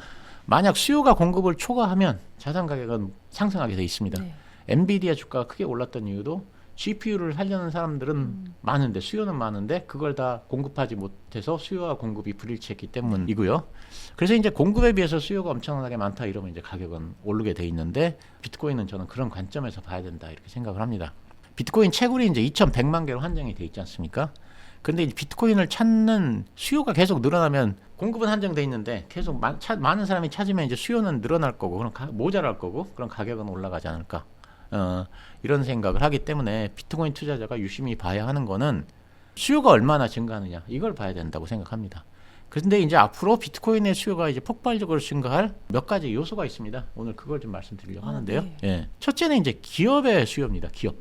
만약 수요가 공급을 초과하면 자산 가격은 상승하게 돼 있습니다. 네. 엔비디아 주가가 크게 올랐던 이유도 GPU를 살려는 사람들은 많은데 수요는 많은데 그걸 다 공급하지 못해서 수요와 공급이 불일치했기 때문이고요. 그래서 이제 공급에 비해서 수요가 엄청나게 많다 이러면 이제 가격은 오르게 돼 있는데 비트코인은 저는 그런 관점에서 봐야 된다 이렇게 생각을 합니다. 비트코인 채굴이 이제 2,100만 개로 한정이 돼 있지 않습니까? 근데 이제 비트코인을 찾는 수요가 계속 늘어나면 공급은 한정돼 있는데 계속 많은 사람이 찾으면 이제 수요는 늘어날 거고 그럼 모자랄 거고 그럼 가격은 올라가지 않을까? 이런 생각을 하기 때문에 비트코인 투자자가 유심히 봐야 하는 거는 수요가 얼마나 증가하느냐 이걸 봐야 된다고 생각합니다. 그런데 이제 앞으로 비트코인의 수요가 이제 폭발적으로 증가할 몇 가지 요소가 있습니다. 오늘 그걸 좀 말씀드리려고 하는데요. 네. 예. 첫째는 이제 기업의 수요입니다. 기업.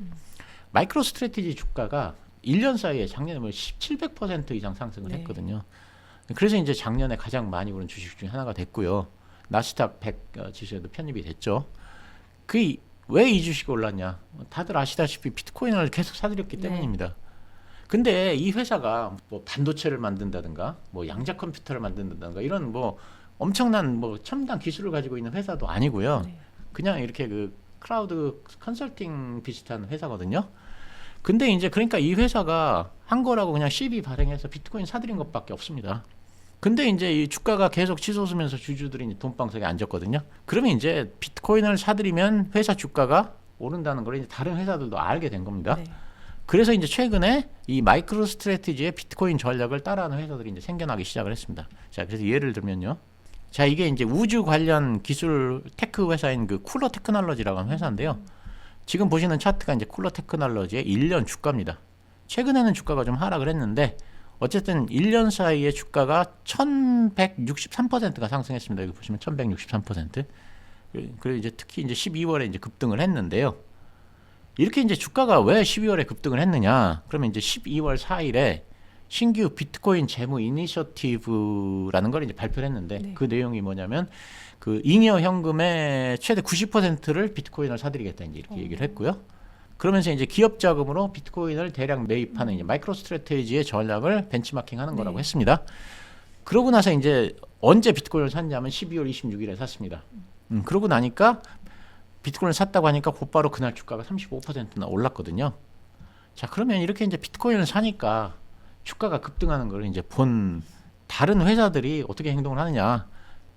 마이크로 스트래티지 주가가 1년 사이에 작년에 뭐 700% 이상 상승을 네. 했거든요. 그래서 이제 작년에 가장 많이 오른 주식 중에 하나가 됐고요. 나스닥 100 지수에도 편입이 됐죠. 왜 이 주식이 올랐냐? 다들 아시다시피 비트코인을 계속 사들였기 네. 때문입니다. 근데 이 회사가 뭐 반도체를 만든다든가, 뭐 양자 컴퓨터를 만든다든가 이런 뭐 엄청난 뭐 첨단 기술을 가지고 있는 회사도 아니고요. 네. 그냥 이렇게 그 클라우드 컨설팅 비슷한 회사거든요. 근데 이제 그러니까 이 회사가 한 거라고 그냥 시비 발행해서 비트코인 사들인 것밖에 없습니다. 근데 이제 이 주가가 계속 치솟으면서 주주들이 이제 돈방석에 앉았거든요. 그러면 이제 비트코인을 사들이면 회사 주가가 오른다는 걸 이제 다른 회사들도 알게 된 겁니다. 네. 그래서 이제 최근에 이 마이크로 스트래티지의 비트코인 전략을 따라하는 회사들이 이제 생겨나기 시작을 했습니다. 자, 그래서 예를 들면요. 자, 이게 이제 우주 관련 기술 테크 회사인 그 쿨러 테크놀로지라고 하는 회사인데요. 지금 보시는 차트가 이제 쿨러 테크놀로지의 1년 주가입니다. 최근에는 주가가 좀 하락을 했는데 어쨌든 1년 사이에 주가가 1163%가 상승했습니다. 여기 보시면 1163%. 그리고 이제 특히 이제 12월에 이제 급등을 했는데요. 이렇게 이제 주가가 왜 12월에 급등을 했느냐? 그러면 이제 12월 4일에 신규 비트코인 재무 이니셔티브라는 걸 이제 발표를 했는데 네. 그 내용이 뭐냐면 그 잉여 현금의 최대 90%를 비트코인을 사들이겠다 이제 이렇게 얘기를 했고요. 그러면서 이제 기업 자금으로 비트코인을 대량 매입하는 이제 마이크로 스트래테지의 전략을 벤치마킹하는 거라고 네. 했습니다. 그러고 나서 이제 언제 비트코인을 샀냐면 12월 26일에 샀습니다. 그러고 나니까 비트코인을 샀다고 하니까 곧바로 그날 주가가 35%나 올랐거든요. 자, 그러면 이렇게 이제 비트코인을 사니까 주가가 급등하는 걸 이제 본 다른 회사들이 어떻게 행동을 하느냐.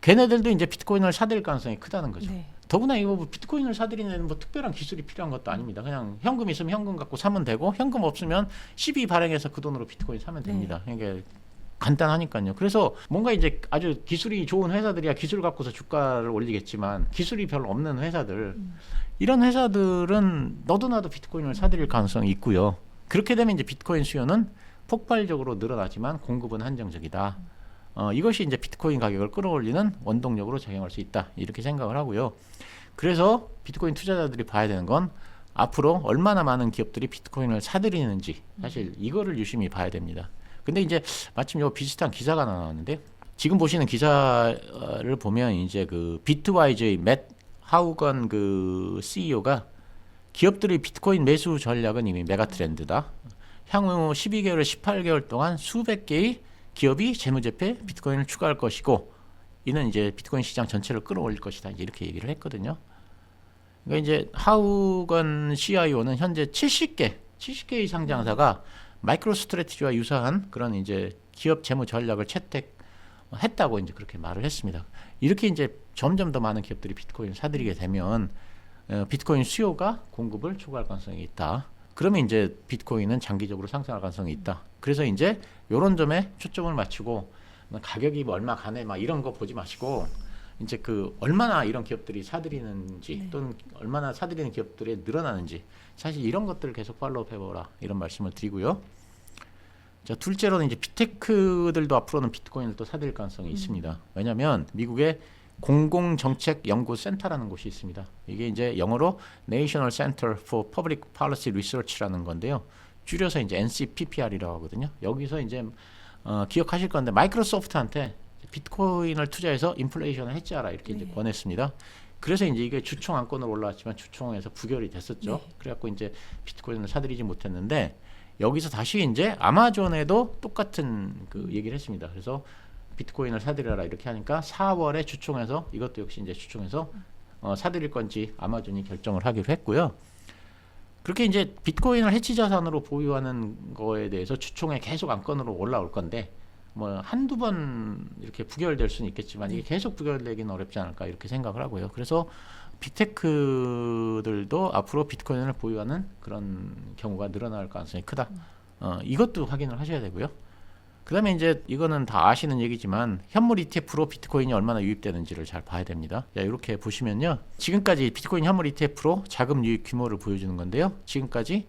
걔네들도 이제 비트코인을 사들일 가능성이 크다는 거죠. 네. 더구나 이거 뭐 비트코인을 사들이는 뭐 특별한 기술이 필요한 것도 아닙니다. 그냥 현금 있으면 현금 갖고 사면 되고 현금 없으면 시비 발행해서 그 돈으로 비트코인 사면 됩니다. 이게 간단하니까요. 그래서 뭔가 이제 아주 기술이 좋은 회사들이야 기술 갖고서 주가를 올리겠지만 기술이 별로 없는 회사들 이런 회사들은 너도 나도 비트코인을 사들일 가능성이 있고요. 그렇게 되면 이제 비트코인 수요는 폭발적으로 늘어나지만 공급은 한정적이다. 이것이 이제 비트코인 가격을 끌어올리는 원동력으로 작용할 수 있다. 이렇게 생각을 하고요. 그래서 비트코인 투자자들이 봐야 되는 건 앞으로 얼마나 많은 기업들이 비트코인을 사들이는지 사실 이거를 유심히 봐야 됩니다. 근데 이제 마침 요 비슷한 기사가 나왔는데 지금 보시는 기사를 보면 이제 그 비트와이즈의 맷 하우건 그 CEO가 기업들의 비트코인 매수 전략은 이미 메가 트렌드다. 향후 12개월, 18개월 동안 수백 개의 기업이 재무제표에 비트코인을 추가할 것이고 이는 이제 비트코인 시장 전체를 끌어올릴 것이다. 이제 이렇게 얘기를 했거든요. 그러니까 이제 하우건 CIO는 현재 70개의 상장사가 마이크로 스트래티지와 유사한 그런 이제 기업 재무 전략을 채택했다고 이제 그렇게 말을 했습니다. 이렇게 이제 점점 더 많은 기업들이 비트코인을 사들이게 되면 비트코인 수요가 공급을 초과할 가능성이 있다. 그러면 이제 비트코인은 장기적으로 상승할 가능성이 있다. 그래서 이제 이런 점에 초점을 맞추고 가격이 뭐 얼마 가네 막 이런 거 보지 마시고 이제 그 얼마나 이런 기업들이 사들이는지 네. 또는 얼마나 사들이는 기업들이 늘어나는지 사실 이런 것들을 계속 팔로우업 해보라 이런 말씀을 드리고요. 자, 둘째로는 이제 빅테크들도 앞으로는 비트코인을 또 사들일 가능성이 있습니다. 왜냐하면 미국의 공공정책연구센터라는 곳이 있습니다. 이게 이제 영어로 National Center for Public Policy Research라는 건데요. 줄여서 이제 NCPPR이라고 하거든요. 여기서 이제 기억하실 건데 마이크로소프트한테 비트코인을 투자해서 인플레이션을 해지하라 이렇게 이제 권했습니다. 그래서 이제 이게 주총 안건으로 올라왔지만 주총에서 부결이 됐었죠. 네. 그래갖고 이제 비트코인을 사들이지 못했는데 여기서 다시 이제 아마존에도 똑같은 그 얘기를 했습니다. 그래서 비트코인을 사들여라 이렇게 하니까 4월에 주총에서 이것도 역시 이제 주총에서 사들일 건지 아마존이 결정을 하기로 했고요. 그렇게 이제 비트코인을 해치 자산으로 보유하는 거에 대해서 주총에 계속 안건으로 올라올 건데 뭐 한두 번 이렇게 부결될 수는 있겠지만 이게 계속 부결되기는 어렵지 않을까 이렇게 생각을 하고요. 그래서 빅테크들도 앞으로 비트코인을 보유하는 그런 경우가 늘어날 가능성이 크다. 이것도 확인을 하셔야 되고요. 그 다음에 이제 이거는 다 아시는 얘기지만 현물 ETF로 비트코인이 얼마나 유입되는지를 잘 봐야 됩니다. 자, 이렇게 보시면요. 지금까지 비트코인 현물 ETF로 자금 유입 규모를 보여주는 건데요. 지금까지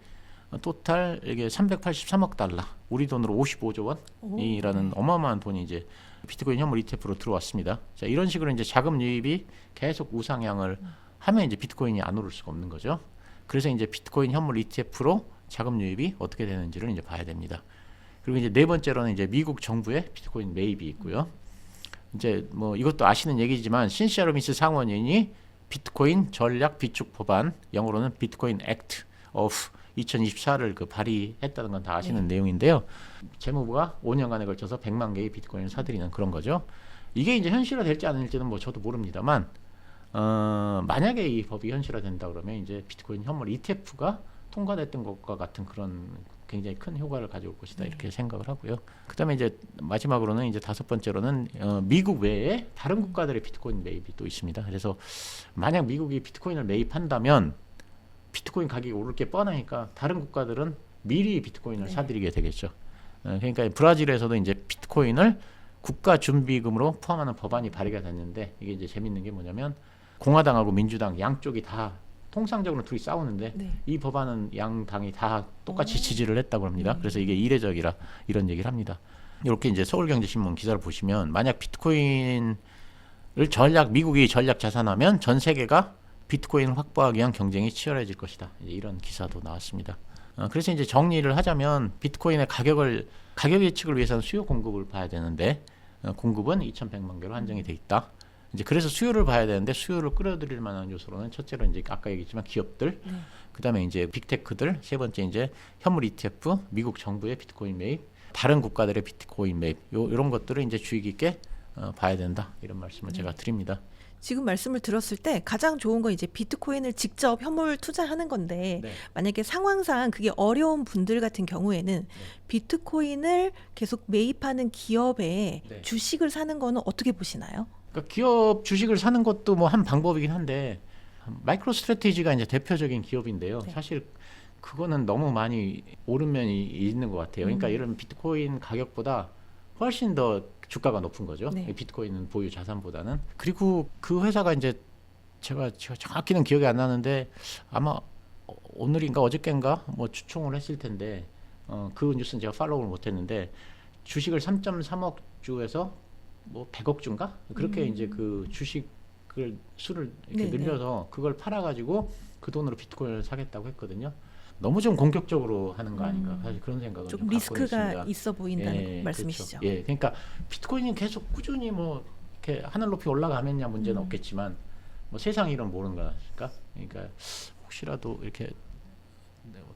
토탈 이게 383억 달러, 우리 돈으로 55조 원이라는 어마어마한 돈이 이제 비트코인 현물 ETF로 들어왔습니다. 자, 이런 식으로 이제 자금 유입이 계속 우상향을 하면 이제 비트코인이 안 오를 수가 없는 거죠. 그래서 이제 비트코인 현물 ETF로 자금 유입이 어떻게 되는지를 이제 봐야 됩니다. 그리고 이제 네 번째로는 이제 미국 정부의 비트코인 매입이 있고요. 이제 뭐 이것도 아시는 얘기지만 신시아 로빈스 상원의원이 비트코인 전략 비축 법안, 영어로는 비트코인 액트 오브 2024를 그 발의했다는 건 다 아시는 내용인데요. 재무부가 5년간에 걸쳐서 100만 개의 비트코인을 사들이는 그런 거죠. 이게 이제 현실화될지 않을지는 뭐 저도 모릅니다만 만약에 이 법이 현실화된다 그러면 이제 비트코인 현물 ETF가 통과됐던 것과 같은 그런 굉장히 큰 효과를 가져올 것이다 이렇게 생각을 하고요. 그다음에 이제 마지막으로는 이제 다섯 번째로는 미국 외에 다른 국가들의 비트코인 매입이 또 있습니다. 그래서 만약 미국이 비트코인을 매입한다면 비트코인 가격이 오를 게 뻔하니까 다른 국가들은 미리 비트코인을 사들이게 되겠죠. 그러니까 브라질에서도 이제 비트코인을 국가 준비금으로 포함하는 법안이 발의가 됐는데 이게 이제 재밌는 게 뭐냐면 공화당하고 민주당 양쪽이 다 통상적으로 둘이 싸우는데 이 법안은 양 당이 다 똑같이 지지를 했다고 합니다. 그래서 이게 이례적이라 이런 얘기를 합니다. 이렇게 이제 서울경제신문 기사를 보시면 만약 비트코인을 미국이 전략 자산하면 전 세계가 비트코인을 확보하기 위한 경쟁이 치열해질 것이다. 이제 이런 기사도 나왔습니다. 그래서 이제 정리를 하자면 비트코인의 가격 예측을 위해서는 수요 공급을 봐야 되는데 공급은 2,100만 개로 한정이 돼 있다. 이제 그래서 수요를 봐야 되는데 수요를 끌어들일 만한 요소로는 첫째로 이제 아까 얘기했지만 기업들, 그다음에 이제 빅테크들, 세 번째 이제 현물 ETF, 미국 정부의 비트코인 매입, 다른 국가들의 비트코인 매입, 이런 것들을 이제 주의 깊게 봐야 된다 이런 말씀을 제가 드립니다. 지금 말씀을 들었을 때 가장 좋은 건 이제 비트코인을 직접 현물 투자하는 건데 만약에 상황상 그게 어려운 분들 같은 경우에는 비트코인을 계속 매입하는 기업의 주식을 사는 거는 어떻게 보시나요? 그러니까 기업 주식을 사는 것도 뭐 한 방법이긴 한데 마이크로 스트래티지가 이제 대표적인 기업인데요. 사실 그거는 너무 많이 오른 면이 있는 것 같아요. 그러니까 이런 비트코인 가격보다 훨씬 더 주가가 높은 거죠. 비트코인은 보유 자산보다는. 그리고 그 회사가 이제 제가 정확히는 기억이 안 나는데 아마 오늘인가 어저께인가 뭐 주총을 했을 텐데 그 뉴스는 제가 팔로우를 못했는데 주식을 3.3억 주에서 뭐 100억 주인가 그렇게 이제 그 주식을 수를 이렇게 늘려서 그걸 팔아가지고 그 돈으로 비트코인을 사겠다고 했거든요. 너무 좀 공격적으로 하는 거 아닌가 사실 그런 생각은 좀 좀 리스크가 있어 보인다는 말씀이시죠. 그렇죠. 그러니까 비트코인이 계속 꾸준히 뭐 이렇게 하늘 높이 올라가면야 문제는 없겠지만 뭐 세상 일은 모르는 거니까 그러니까 혹시라도 이렇게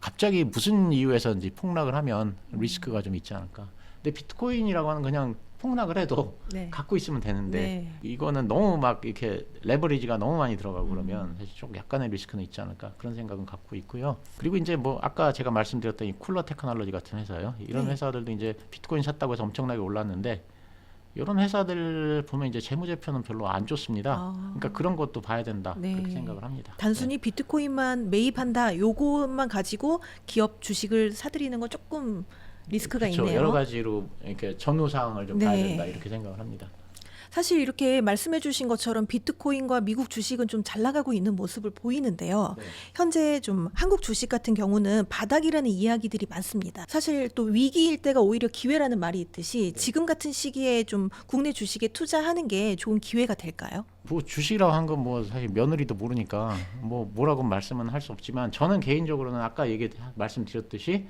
갑자기 무슨 이유에서인지 폭락을 하면 리스크가 좀 있지 않을까. 근데 비트코인이라고 하는 그냥 폭락을 해도 갖고 있으면 되는데 이거는 너무 막 이렇게 레버리지가 너무 많이 들어가고 그러면 사실 좀 약간의 리스크는 있지 않을까 그런 생각은 갖고 있고요. 그리고 이제 뭐 아까 제가 말씀드렸던 이 쿨러 테크놀로지 같은 회사요. 이런 회사들도 이제 비트코인 샀다고 해서 엄청나게 올랐는데 이런 회사들 보면 이제 재무제표는 별로 안 좋습니다. 아. 그러니까 그런 것도 봐야 된다. 네. 그렇게 생각을 합니다. 단순히 비트코인만 매입한다 요것만 가지고 기업 주식을 사들이는 건 조금 리스크가 그렇죠. 있네요. 여러 가지로 이렇게 전후 사항을 좀 네. 봐야 된다 이렇게 생각을 합니다. 사실 이렇게 말씀해 주신 것처럼 비트코인과 미국 주식은 좀 잘 나가고 있는 모습을 보이는데요. 네. 현재 좀 한국 주식 같은 경우는 바닥이라는 이야기들이 많습니다. 사실 또 위기일 때가 오히려 기회라는 말이 있듯이 지금 같은 시기에 좀 국내 주식에 투자하는 게 좋은 기회가 될까요? 뭐 주식이라고 한 건 뭐 사실 며느리도 모르니까 뭐라고 말씀은 할 수 없지만 저는 개인적으로는 아까 말씀드렸듯이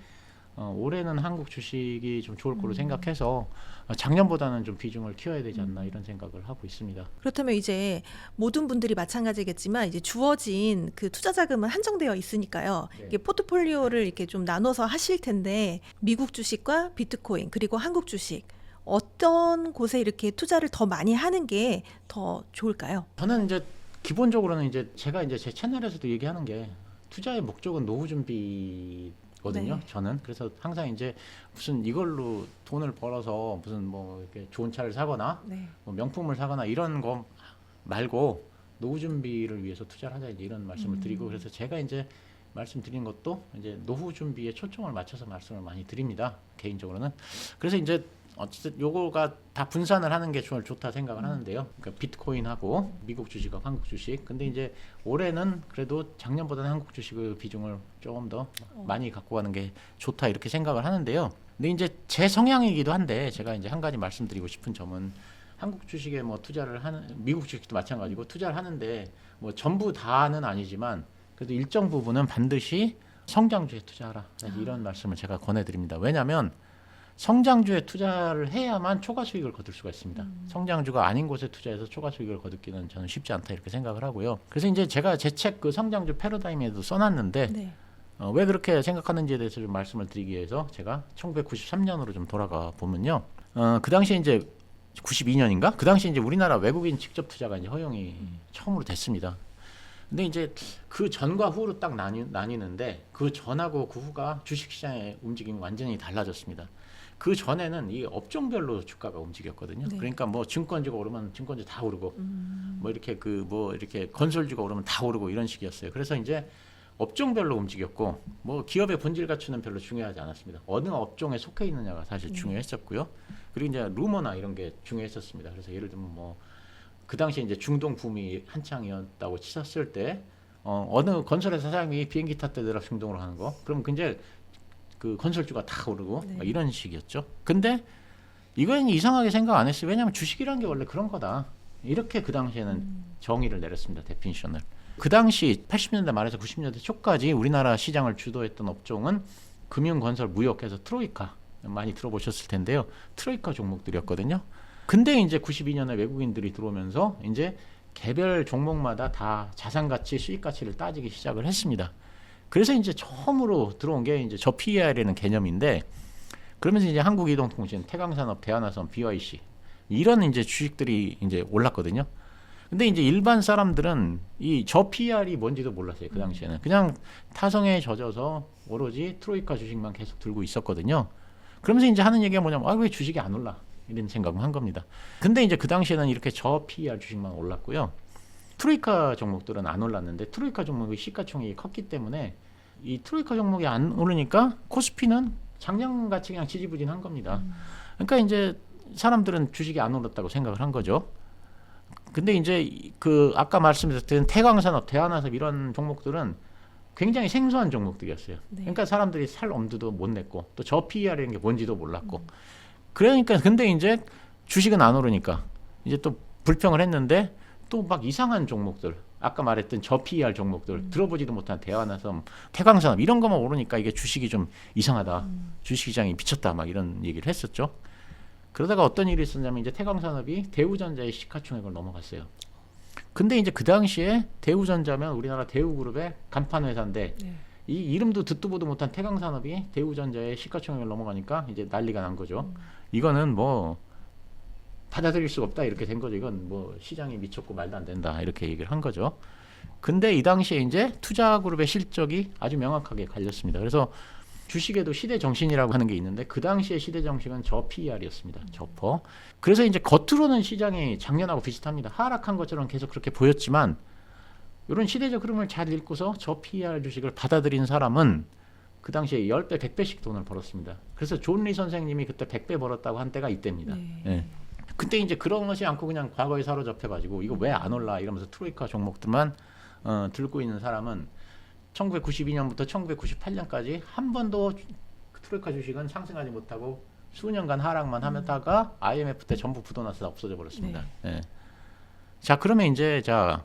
올해는 한국 주식이 좀 좋을 거로 생각해서 작년보다는 좀 비중을 키워야 되지 않나 이런 생각을 하고 있습니다. 그렇다면 이제 모든 분들이 마찬가지겠지만 이제 주어진 그 투자 자금은 한정되어 있으니까요. 네. 이게 포트폴리오를 이렇게 좀 나눠서 하실 텐데 미국 주식과 비트코인 그리고 한국 주식 어떤 곳에 이렇게 투자를 더 많이 하는 게 더 좋을까요? 저는 이제 기본적으로는 이제 제가 이제 제 채널에서도 얘기하는 게 투자의 목적은 노후 준비거든요. 네. 저는 그래서 항상 이제 무슨 이걸로 돈을 벌어서 무슨 뭐 이렇게 좋은 차를 사거나 네. 뭐 명품을 사거나 이런 거 말고 노후 준비를 위해서 투자를 하자 이제 이런 말씀을 드리고 그래서 제가 이제 말씀드린 것도 이제 노후 준비에 초점을 맞춰서 말씀을 많이 드립니다. 개인적으로는. 그래서 이제 어쨌든 요거가 다 분산을 하는 게 좋다 생각을 하는데요. 그러니까 비트코인하고 미국 주식하고 한국 주식. 근데 이제 올해는 그래도 작년보다는 한국 주식의 비중을 조금 더 많이 갖고 가는 게 좋다 이렇게 생각을 하는데요. 근데 이제 제 성향이기도 한데 제가 이제 한 가지 말씀드리고 싶은 점은 한국 주식에 뭐 투자를 하는 미국 주식도 마찬가지고 투자를 하는데 뭐 전부 다는 아니지만 그래도 일정 부분은 반드시 성장주에 투자하라 이런 말씀을 제가 권해드립니다. 왜냐하면 성장주에 투자를 해야만 초과 수익을 거둘 수가 있습니다. 성장주가 아닌 곳에 투자해서 초과 수익을 거두기는 저는 쉽지 않다 이렇게 생각을 하고요. 그래서 이제 제가 제 책 그 성장주 패러다임에도 써놨는데 네. 왜 그렇게 생각하는지에 대해서 좀 말씀을 드리기 위해서 제가 1993년으로 좀 돌아가 보면요. 그 당시에 이제 92년인가? 그 당시 이제 우리나라 외국인 직접 투자가 이제 허용이 처음으로 됐습니다. 근데 이제 그 전과 후로 딱 나뉘는데 그 전하고 그 후가 주식시장의 움직임이 완전히 달라졌습니다. 그 전에는 이 업종별로 주가가 움직였거든요. 네. 그러니까 뭐 증권주가 오르면 증권주 다 오르고 뭐 이렇게 이렇게 건설주가 오르면 다 오르고 이런 식이었어요. 그래서 이제 업종별로 움직였고 뭐 기업의 본질 가치는 별로 중요하지 않았습니다. 어느 업종에 속해 있느냐가 사실 중요했었고요. 그리고 이제 루머나 이런 게 중요했었습니다. 그래서 예를 들면 뭐 그 당시에 이제 중동 붐이 한창이었다고 치셨을 때 어느 건설회사 사장이 비행기 탔다더라 중동으로 가는 거. 그럼 이제 그 건설주가 다 오르고 네. 이런 식이었죠. 근데 이건 이상하게 생각 안 했어요. 왜냐하면 주식이란 게 원래 그런 거다. 이렇게 그 당시에는 정의를 내렸습니다. 데피니션을. 그 당시 80년대 말에서 90년대 초까지 우리나라 시장을 주도했던 업종은 금융, 건설, 무역해서 트로이카 많이 들어보셨을 텐데요. 트로이카 종목들이었거든요. 근데 이제 92년에 외국인들이 들어오면서 이제 개별 종목마다 다 자산 가치, 수익 가치를 따지기 시작을 했습니다. 그래서 이제 처음으로 들어온 게 이제 저 PER이라는 개념인데 그러면서 이제 한국이동통신, 태광산업, 대한화성, BYC 이런 이제 주식들이 이제 올랐거든요. 근데 이제 일반 사람들은 이 저 PER이 뭔지도 몰랐어요. 그 당시에는 그냥 타성에 젖어서 오로지 트로이카 주식만 계속 들고 있었거든요. 그러면서 이제 하는 얘기가 뭐냐면 왜 주식이 안 올라? 이런 생각을 한 겁니다. 근데 이제 그 당시에는 이렇게 저 PER 주식만 올랐고요. 트로이카 종목들은 안 올랐는데 트로이카 종목의 시가총액이 컸기 때문에 이 트로이카 종목이 안 오르니까 코스피는 작년같이 그냥 지지부진한 겁니다. 그러니까 이제 사람들은 주식이 안 올랐다고 생각을 한 거죠. 근데 이제 그 아까 말씀드렸던 태광산업, 대한화성 이런 종목들은 굉장히 생소한 종목들이었어요. 네. 그러니까 사람들이 살 엄두도 못 냈고 또 저 PER이라는 게 뭔지도 몰랐고 그러니까 근데 이제 주식은 안 오르니까 이제 또 불평을 했는데 또 막 이상한 종목들 아까 말했던 저 PER 종목들 들어보지도 못한 대한화성, 태광산업 이런 것만 오르니까 이게 주식이 좀 이상하다. 주식시장이 미쳤다 막 이런 얘기를 했었죠. 그러다가 어떤 일이 있었냐면 이제 태광산업이 대우전자의 시가총액을 넘어갔어요. 근데 이제 그 당시에 대우전자면 우리나라 대우그룹의 간판 회사인데 네. 이 이름도 듣도 보도 못한 태광산업이 대우전자의 시가총액을 넘어가니까 이제 난리가 난 거죠. 이거는 뭐 받아들일 수가 없다 이렇게 된 거죠. 이건 뭐 시장이 미쳤고 말도 안 된다 이렇게 얘기를 한 거죠. 근데 이 당시에 이제 투자그룹의 실적이 아주 명확하게 갈렸습니다. 그래서 주식에도 시대 정신이라고 하는 게 있는데 그 당시의 시대 정신은 저 PER이었습니다. 저퍼. 그래서 이제 겉으로는 시장이 작년하고 비슷합니다. 하락한 것처럼 계속 그렇게 보였지만 이런 시대적 흐름을 잘 읽고서 저 PER 주식을 받아들인 사람은 그 당시에 10배, 100배씩 돈을 벌었습니다. 그래서 존 리 선생님이 그때 100배 벌었다고 한 때가 이때입니다. 네. 예. 그때 이제 그런 것이 않고 그냥 과거에 사로잡혀가지고 이거 왜 안 올라 이러면서 트로이카 종목들만 들고 있는 사람은 1992년부터 1998년까지 한 번도 트로이카 주식은 상승하지 못하고 수년간 하락만 하다가 IMF 때 전부 부도나서 없어져 버렸습니다. 예. 자 그러면 이제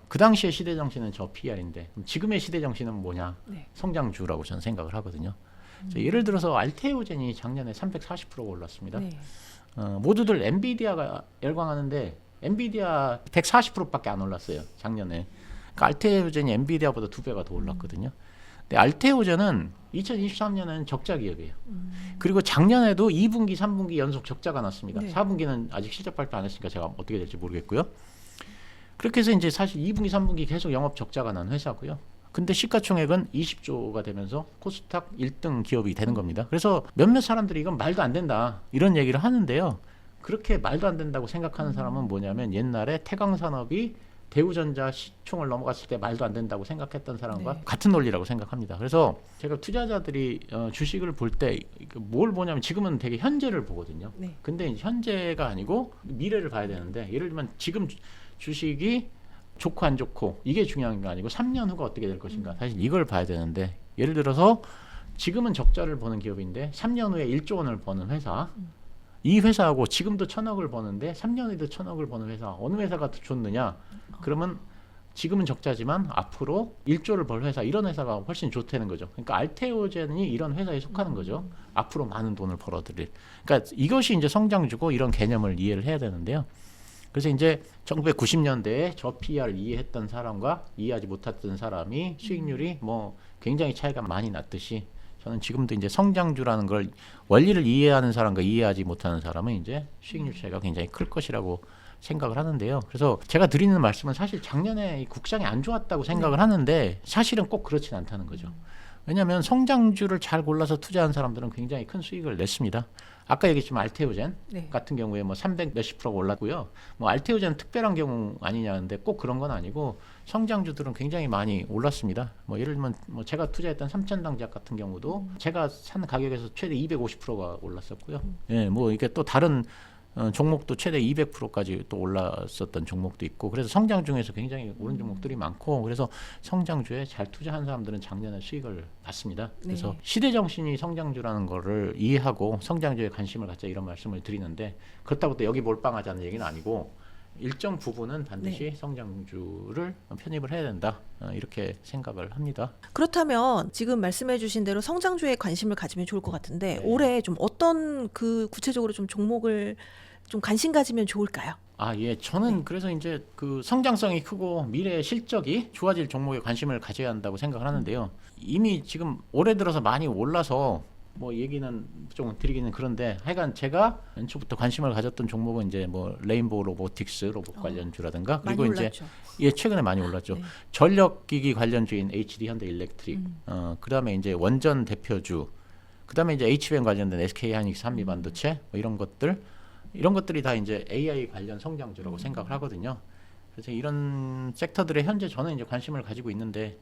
그 당시의 시대 정신은 저 PR인데 지금의 시대 정신은 뭐냐? 네. 성장주라고 저는 생각을 하거든요. 예를 들어서 알테오젠이 작년에 340%가 올랐습니다. 네. 모두들 엔비디아가 열광하는데 엔비디아 140%밖에 안 올랐어요. 작년에. 그러니까 알테오젠이 엔비디아보다 2배가 더 올랐거든요. 근데 알테오젠은 2023년에는 적자 기업이에요. 그리고 작년에도 2분기, 3분기 연속 적자가 났습니다. 네. 4분기는 아직 실적 발표 안 했으니까 제가 어떻게 될지 모르겠고요. 그렇게 해서 이제 사실 2분기, 3분기 계속 영업 적자가 난 회사고요. 근데 시가총액은 20조가 되면서 코스닥 1등 기업이 되는 겁니다. 그래서 몇몇 사람들이 이건 말도 안 된다 이런 얘기를 하는데요. 그렇게 말도 안 된다고 생각하는 사람은 뭐냐면 옛날에 태광산업이 대우전자 시총을 넘어갔을 때 말도 안 된다고 생각했던 사람과 네. 같은 논리라고 생각합니다. 그래서 제가 투자자들이 주식을 볼 때 뭘 보냐면 지금은 되게 현재를 보거든요. 네. 근데 이제 현재가 아니고 미래를 봐야 되는데 예를 들면 지금 주식이 좋고 안 좋고 이게 중요한 게 아니고 3년 후가 어떻게 될 것인가 사실 이걸 봐야 되는데 예를 들어서 지금은 적자를 보는 기업인데 3년 후에 1조 원을 버는 회사 이 회사하고 지금도 1,000억을 버는데 3년 후에도 1,000억을 버는 회사 어느 회사가 더 좋느냐 그러면 지금은 적자지만 앞으로 1조를 벌 회사 이런 회사가 훨씬 좋다는 거죠. 그러니까 알테오젠이 이런 회사에 속하는 거죠. 앞으로 많은 돈을 벌어들일. 그러니까 이것이 이제 성장주고 이런 개념을 이해를 해야 되는데요. 그래서 이제 1990년대에 저 PER을 이해했던 사람과 이해하지 못했던 사람이 수익률이 뭐 굉장히 차이가 많이 났듯이 저는 지금도 이제 성장주라는 걸 원리를 이해하는 사람과 이해하지 못하는 사람은 이제 수익률 차이가 굉장히 클 것이라고 생각을 하는데요. 그래서 제가 드리는 말씀은 사실 작년에 이 국장이 안 좋았다고 생각을 하는데 사실은 꼭 그렇진 않다는 거죠. 왜냐하면 성장주를 잘 골라서 투자한 사람들은 굉장히 큰 수익을 냈습니다. 아까 얘기했지만 알테오젠 네. 같은 경우에 뭐 300 몇십 %가 올랐고요. 뭐 알테오젠 특별한 경우 아니냐는데 꼭 그런 건 아니고 성장주들은 굉장히 많이 올랐습니다. 뭐 예를 들면 뭐 제가 투자했던 삼천당제약 같은 경우도 제가 산 가격에서 최대 250%가 올랐었고요. 예, 뭐 이게 또 다른 종목도 최대 200%까지 또 올랐었던 종목도 있고 그래서 성장 중에서 굉장히 오른 종목들이 많고 그래서 성장주에 잘 투자한 사람들은 작년에 수익을 봤습니다. 그래서 네. 시대 정신이 성장주라는 거를 이해하고 성장주에 관심을 갖자 이런 말씀을 드리는데 그렇다고 또 여기 몰빵하자는 얘기는 아니고 일정 부분은 반드시 성장주를 편입을 해야 된다 이렇게 생각을 합니다. 그렇다면 지금 말씀해주신 대로 성장주에 관심을 가지면 좋을 것 같은데 올해 좀 어떤 그 구체적으로 좀 종목을 좀 관심 가지면 좋을까요? 아, 예. 저는 그래서 이제 그 성장성이 크고 미래의 실적이 좋아질 종목에 관심을 가져야 한다고 생각을 하는데요. 이미 지금 올해 들어서 많이 올라서 뭐 얘기는 좀 드리기는 그런데 하여간 제가 연초부터 관심을 가졌던 종목은 이제 뭐 레인보우 로보틱스 로봇 관련주라든가 그리고 많이 이제 올랐죠. 예, 최근에 많이 올랐죠. 네. 전력기기 관련주인 HD 현대일렉트릭 그다음에 이제 원전 대표주 그다음에 이제 HBM 관련된 SK 하이닉스 한미반도체 뭐 이런 것들이 다 이제 AI 관련 성장주라고 생각을 하거든요. 그래서 이런 섹터들에 현재 저는 이제 관심을 가지고 있는데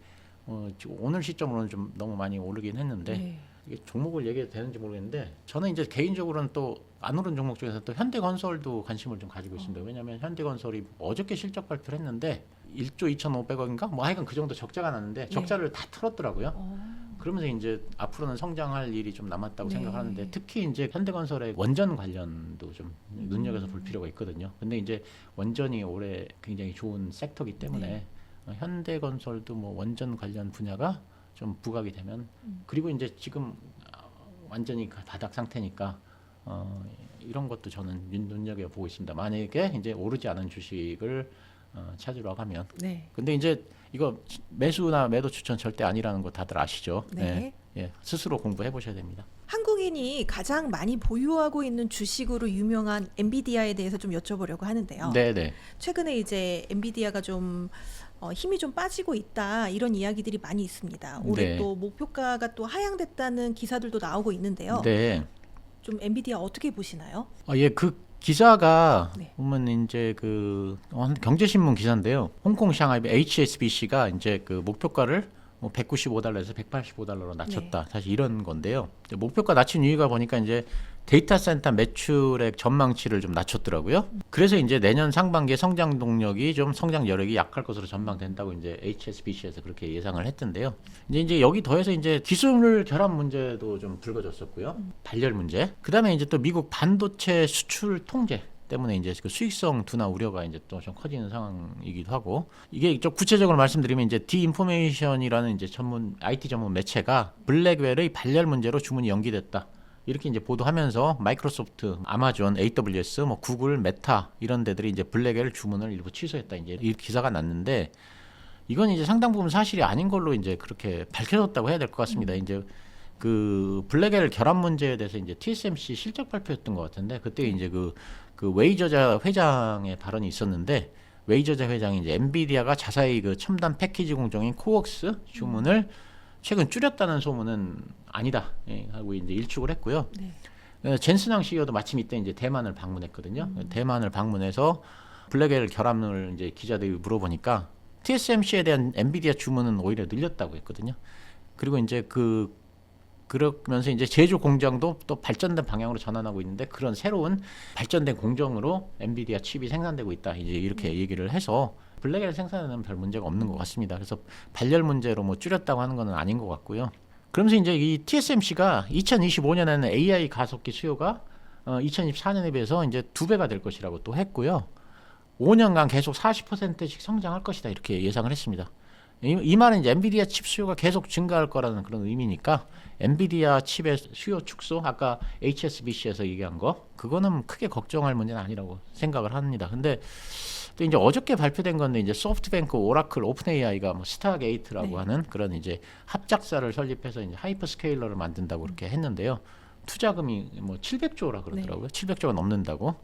오늘 시점으로는 좀 너무 많이 오르긴 했는데 네. 이게 종목을 얘기해도 되는지 모르겠는데 저는 이제 개인적으로는 또 안 오른 종목 중에서 또 현대건설도 관심을 좀 가지고 있습니다. 왜냐하면 현대건설이 어저께 실적 발표를 했는데 1조 2,500억인가 뭐 하여간 그 정도 적자가 났는데 적자를 다 털었더라고요. 그러면서 이제 앞으로는 성장할 일이 좀 남았다고 네. 생각하는데 특히 이제 현대건설의 원전 관련도 좀 눈여겨서 볼 필요가 있거든요. 근데 이제 원전이 올해 굉장히 좋은 섹터이기 때문에 현대건설도 뭐 원전 관련 분야가 좀 부각이 되면 그리고 이제 지금 완전히 바닥 상태니까 이런 것도 저는 눈여겨 보고 있습니다. 만약에 이제 오르지 않은 주식을 찾으러 가면 네. 근데 이제 이거 매수나 매도 추천 절대 아니라는 거 다들 아시죠? 네. 예, 스스로 공부해 보셔야 됩니다. 한국인이 가장 많이 보유하고 있는 주식으로 유명한 엔비디아에 대해서 좀 여쭤보려고 하는데요. 네, 네. 최근에 이제 엔비디아가 좀 힘이 좀 빠지고 있다 이런 이야기들이 많이 있습니다. 올해 네. 또 목표가가 또 하향됐다는 기사들도 나오고 있는데요. 네. 좀 엔비디아 어떻게 보시나요? 예, 그 기사가 네. 보면 이제 그 경제신문 기사인데요. 홍콩 샹하이 HSBC가 이제 그 목표가를 뭐 195달러에서 185달러로 낮췄다. 사실 이런 건데요. 이제 목표가 낮춘 이유가 보니까 이제 데이터 센터 매출의 전망치를 좀 낮췄더라고요. 그래서 이제 내년 상반기에 성장 동력이 좀 성장 여력이 약할 것으로 전망된다고 이제 HSBC에서 그렇게 예상을 했던데요. 이제 여기 더해서 이제 기술 결합 문제도 좀 불거졌었고요. 발열 문제. 그다음에 이제 또 미국 반도체 수출 통제 때문에 이제 그 수익성 둔화 우려가 이제 또 좀 커지는 상황이기도 하고, 이게 좀 구체적으로 말씀드리면 이제 디인포메이션이라는 이제 전문 IT 전문 매체가 블랙웰의 발열 문제로 주문이 연기됐다. 이렇게 이제 보도하면서 마이크로소프트, 아마존, AWS, 뭐 구글, 메타 이런 데들이 이제 블랙웰 주문을 일부 취소했다. 이제 이 기사가 났는데, 이건 이제 상당 부분 사실이 아닌 걸로 이제 그렇게 밝혀졌다고 해야 될 것 같습니다. 이제 그 블랙웰 결합 문제에 대해서 이제 TSMC 실적 발표였던 것 같은데, 그때 이제 그 웨이저자 회장의 발언이 있었는데, 웨이저자 회장이 이제 엔비디아가 자사의 그 첨단 패키지 공정인 코웍스 주문을 최근 줄였다는 소문은 아니다, 예, 하고 이제 일축을 했고요. 네. 젠슨왕 CEO도 마침 이때 이제 대만을 방문했거든요. 대만을 방문해서 블랙웰 결합을 이제 기자들이 물어보니까 TSMC에 대한 엔비디아 주문은 오히려 늘렸다고 했거든요. 그리고 이제 그러면서 이제 제조 공장도 또 발전된 방향으로 전환하고 있는데, 그런 새로운 발전된 공정으로 엔비디아 칩이 생산되고 있다. 이제 이렇게 얘기를 해서 블랙웰 생산에는 별 문제가 없는 것 같습니다. 그래서 발열 문제로 뭐 줄였다고 하는 건 아닌 것 같고요. 그러면서 이제 이 TSMC가 2025년에는 AI 가속기 수요가 2024년에 비해서 이제 2배가 될 것이라고 또 했고요. 5년간 계속 40%씩 성장할 것이다. 이렇게 예상을 했습니다. 이 말은 이제 엔비디아 칩 수요가 계속 증가할 거라는 그런 의미니까, 엔비디아 칩의 수요 축소, 아까 HSBC에서 얘기한 거, 그거는 크게 걱정할 문제는 아니라고 생각을 합니다. 근데 또 이제 어저께 발표된 건데, 이제 소프트뱅크, 오라클, 오픈 AI가 뭐 스타게이트라고 네. 하는 그런 이제 합작사를 설립해서 이제 하이퍼스케일러를 만든다고 그렇게 했는데요. 투자금이 뭐 700조라 그러더라고요. 700조가 넘는다고.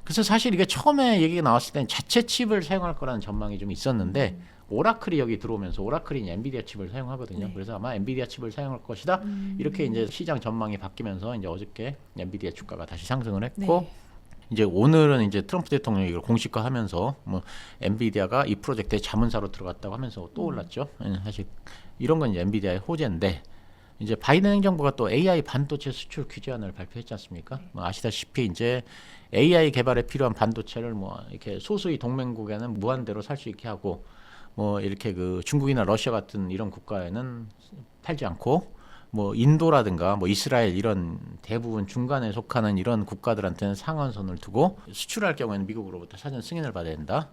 그래서 사실 이게 처음에 얘기가 나왔을 때는 자체 칩을 사용할 거라는 전망이 좀 있었는데, 오라클이 여기 들어오면서, 오라클이 엔비디아 칩을 사용하거든요. 네. 그래서 아마 엔비디아 칩을 사용할 것이다. 이렇게 이제 시장 전망이 바뀌면서 이제 어저께 엔비디아 주가가 다시 상승을 했고, 네. 이제 오늘은 이제 트럼프 대통령이 이걸 공식화하면서 뭐 엔비디아가 이 프로젝트에 자문사로 들어갔다고 하면서 또 올랐죠. 사실 이런 건 이제 엔비디아의 호재인데, 이제 바이든 행정부가 또 AI 반도체 수출 규제안을 발표했지 않습니까? 뭐 아시다시피 이제 AI 개발에 필요한 반도체를 뭐 이렇게 소수의 동맹국에는 무한대로 살 수 있게 하고, 뭐 이렇게 그 중국이나 러시아 같은 이런 국가에는 팔지 않고, 뭐 인도라든가 뭐 이스라엘 이런 대부분 중간에 속하는 이런 국가들한테는 상한선을 두고, 수출할 경우에는 미국으로부터 사전 승인을 받아야 된다.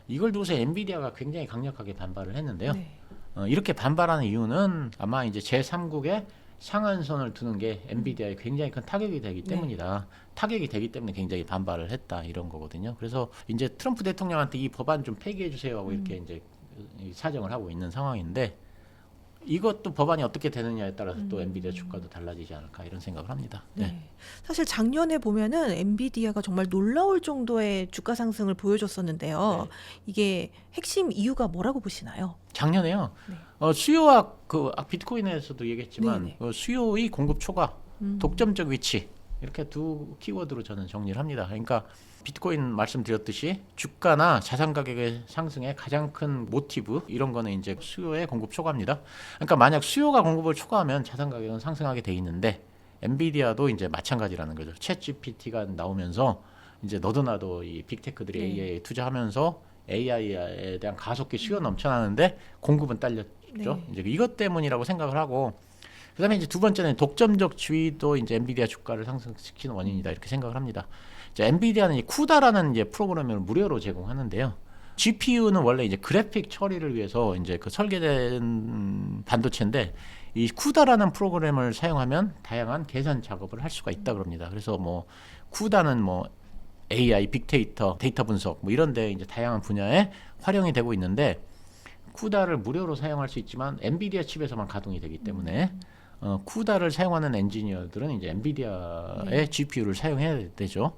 이걸 두고서 엔비디아가 굉장히 강력하게 반발을 했는데요. 네. 이렇게 반발하는 이유는 아마 이제 제3국에 상한선을 두는 게 엔비디아에 굉장히 큰 타격이 되기 때문이다. 타격이 되기 때문에 굉장히 반발을 했다, 이런 거거든요. 그래서 이제 트럼프 대통령한테 이 법안 좀 폐기해 주세요 하고 이렇게 이제 사정을 하고 있는 상황인데, 이것도 법안이 어떻게 되느냐에 따라서 또 엔비디아 주가도 달라지지 않을까, 이런 생각을 합니다. 네. 사실 작년에 보면은 엔비디아가 정말 놀라울 정도의 주가 상승을 보여줬었는데요. 이게 핵심 이유가 뭐라고 보시나요? 작년에요. 네. 수요와 비트코인에서도 얘기했지만 네네. 수요의 공급 초과, 독점적 위치, 이렇게 두 키워드로 저는 정리를 합니다. 그러니까 비트코인 말씀드렸듯이 주가나 자산 가격의 상승의 가장 큰 모티브, 이런 거는 이제 수요의 공급 초과입니다. 그러니까 만약 수요가 공급을 초과하면 자산 가격은 상승하게 돼 있는데, 엔비디아도 이제 마찬가지라는 거죠. 챗 GPT가 나오면서 이제 너도 나도 이 빅테크들이 AI에 투자하면서 AI에 대한 가속기 수요 넘쳐나는데 공급은 딸렸죠. 이제 이것 때문이라고 생각을 하고, 그다음에 이제 두 번째는 독점적 주의도 이제 엔비디아 주가를 상승시키는 원인이다, 이렇게 생각을 합니다. 자, 엔비디아는 이 쿠다라는 이제 프로그램을 무료로 제공하는데요. GPU는 원래 이제 그래픽 처리를 위해서 이제 그 설계된 반도체인데, 이 쿠다라는 프로그램을 사용하면 다양한 계산 작업을 할 수가 있다 그럽니다. 그래서 뭐 쿠다는 뭐 AI, 빅데이터, 데이터 분석 뭐 이런 데 이제 다양한 분야에 활용이 되고 있는데, 쿠다를 무료로 사용할 수 있지만 엔비디아 칩에서만 가동이 되기 때문에 쿠다를 사용하는 엔지니어들은 이제 엔비디아의 GPU를 사용해야 되죠.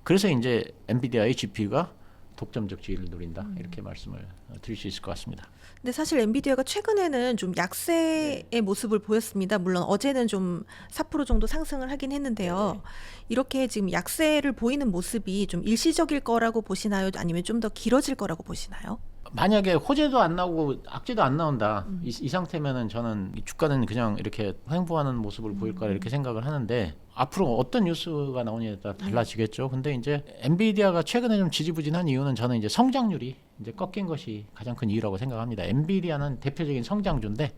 그래서 이제 엔비디아의 GPU가 독점적 지위를 누린다 이렇게 말씀을 드릴 수 있을 것 같습니다. 근데 사실 엔비디아가 최근에는 좀 약세의 모습을 보였습니다. 물론 어제는 좀 4% 정도 상승을 하긴 했는데요. 이렇게 지금 약세를 보이는 모습이 좀 일시적일 거라고 보시나요? 아니면 좀 더 길어질 거라고 보시나요? 만약에 호재도 안 나오고 악재도 안 나온다 이 상태면은 저는 이 주가는 그냥 이렇게 횡보하는 모습을 보일 거라 이렇게 생각을 하는데 앞으로 어떤 뉴스가 나오냐에 따라 달라지겠죠. 근데 이제 엔비디아가 최근에 좀 지지부진한 이유는 저는 이제 성장률이 이제 꺾인 것이 가장 큰 이유라고 생각합니다. 엔비디아는 대표적인 성장주인데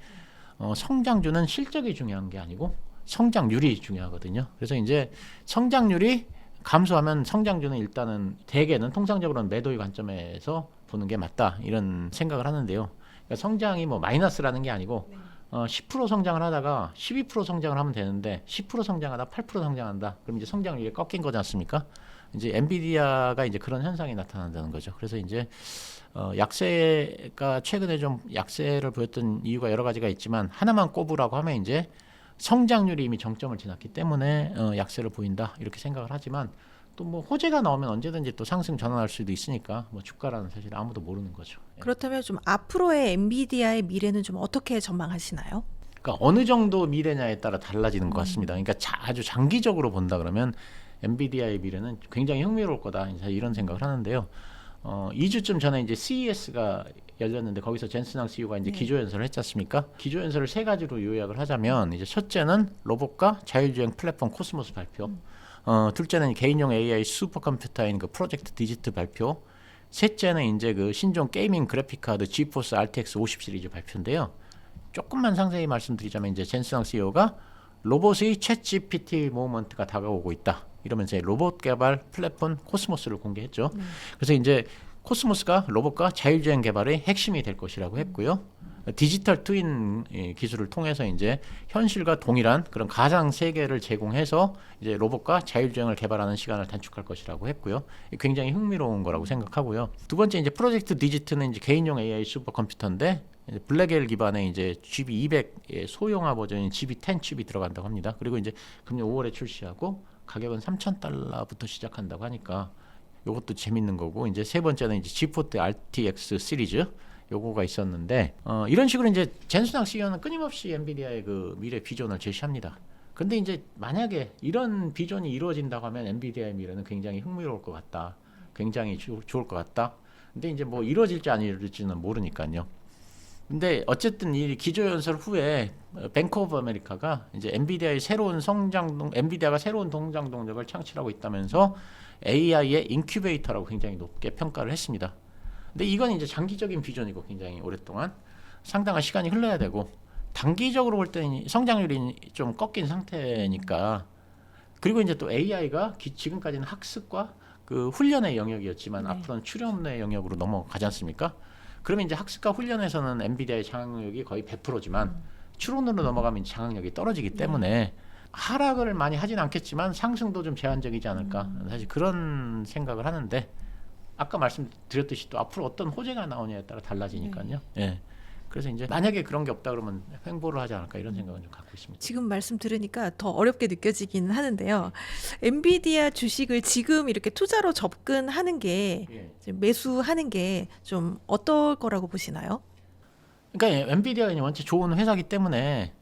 성장주는 실적이 중요한 게 아니고 성장률이 중요하거든요. 그래서 이제 성장률이 감소하면 성장주는 일단은 대개는 통상적으로는 매도의 관점에서 보는 게 맞다 이런 생각을 하는데요. 그러니까 성장이 뭐 마이너스라는 게 아니고 10% 성장을 하다가 12% 성장을 하면 되는데 10% 성장하다 8% 성장한다. 그럼 이제 성장률이 꺾인 거지 않습니까? 이제 엔비디아가 이제 그런 현상이 나타난다는 거죠. 그래서 이제 약세가 최근에 좀 약세를 보였던 이유가 여러 가지가 있지만 하나만 꼽으라고 하면 이제 성장률이 이미 정점을 지났기 때문에 약세를 보인다 이렇게 생각을 하지만 또 뭐 호재가 나오면 언제든지 또 상승 전환할 수도 있으니까 뭐 주가라는 사실 아무도 모르는 거죠. 그렇다면 좀 앞으로의 엔비디아의 미래는 좀 어떻게 전망하시나요? 그러니까 어느 정도 미래냐에 따라 달라지는 것 같습니다. 그러니까 아주 장기적으로 본다 그러면 엔비디아의 미래는 굉장히 흥미로울 거다 이런 생각을 하는데요. 2주쯤 전에 이제 CES가 열렸는데 거기서 젠슨왕 CEO가 이제 기조연설을 했지 않습니까? 기조연설을 세 가지로 요약을 하자면 이제 첫째는 로봇과 자율주행 플랫폼 코스모스 발표. 둘째는 개인용 AI 슈퍼컴퓨터인 그 프로젝트 디지트 발표. 셋째는 이제 그 신종 게이밍 그래픽 카드 지포스 RTX 50 시리즈 발표인데요. 조금만 상세히 말씀드리자면 이제 젠슨왕 CEO가 로봇의 챗GPT 모먼트가 다가오고 있다. 이러면서 로봇 개발 플랫폼 코스모스를 공개했죠. 그래서 이제 코스모스가 로봇과 자율주행 개발의 핵심이 될 것이라고 했고요. 디지털 트윈 기술을 통해서 이제 현실과 동일한 그런 가상 세계를 제공해서 이제 로봇과 자율주행을 개발하는 시간을 단축할 것이라고 했고요. 굉장히 흥미로운 거라고 생각하고요. 두 번째 이제 프로젝트 디지트는 이제 개인용 AI 슈퍼컴퓨터인데 블랙엘 기반의 이제 GB200의 소형화 버전인 GB10 칩이 들어간다고 합니다. 그리고 이제 금년 5월에 출시하고 가격은 $3,000부터 시작한다고 하니까 요것도 재밌는 거고 이제 세 번째는 이제 지포스 RTX 시리즈 요거가 있었는데 이런 식으로 이제 젠슨왕 CEO는 끊임없이 엔비디아의 그 미래 비전을 제시합니다. 근데 이제 만약에 이런 비전이 이루어진다고 하면 엔비디아의 미래는 굉장히 흥미로울 것 같다. 굉장히 좋을 것 같다. 근데 이제 뭐 이루어질지 안 이루어질지는 모르니까요. 근데 어쨌든 이 기조연설 후에 뱅크 오브 아메리카가 이제 엔비디아가 새로운 성장 동력을 창출하고 있다면서 AI의 인큐베이터라고 굉장히 높게 평가를 했습니다. 근데 이건 이제 장기적인 비전이고 굉장히 오랫동안 상당한 시간이 흘러야 되고 단기적으로 볼 때는 성장률이 좀 꺾인 상태니까 그리고 이제 또 AI가 지금까지는 학습과 그 훈련의 영역이었지만 앞으로는 추론의 영역으로 넘어가지 않습니까? 그러면 이제 학습과 훈련에서는 엔비디아의 장악력이 거의 100%지만 추론으로 넘어가면 장악력이 떨어지기 때문에 하락을 많이 하진 않겠지만 상승도 좀 제한적이지 않을까 사실 그런 생각을 하는데 아까 말씀드렸듯이 또 앞으로 어떤 호재가 나오냐에 따라 달라지니까요. 예. 그래서 이제 만약에 그런 게 없다 그러면 횡보를 하지 않을까 이런 생각은 좀 갖고 있습니다. 지금 말씀 들으니까 더 어렵게 느껴지긴 하는데요. 엔비디아 주식을 지금 이렇게 투자로 접근하는 게 매수하는 게 좀 어떨 거라고 보시나요? 그러니까 엔비디아가 원체 좋은 회사기 때문에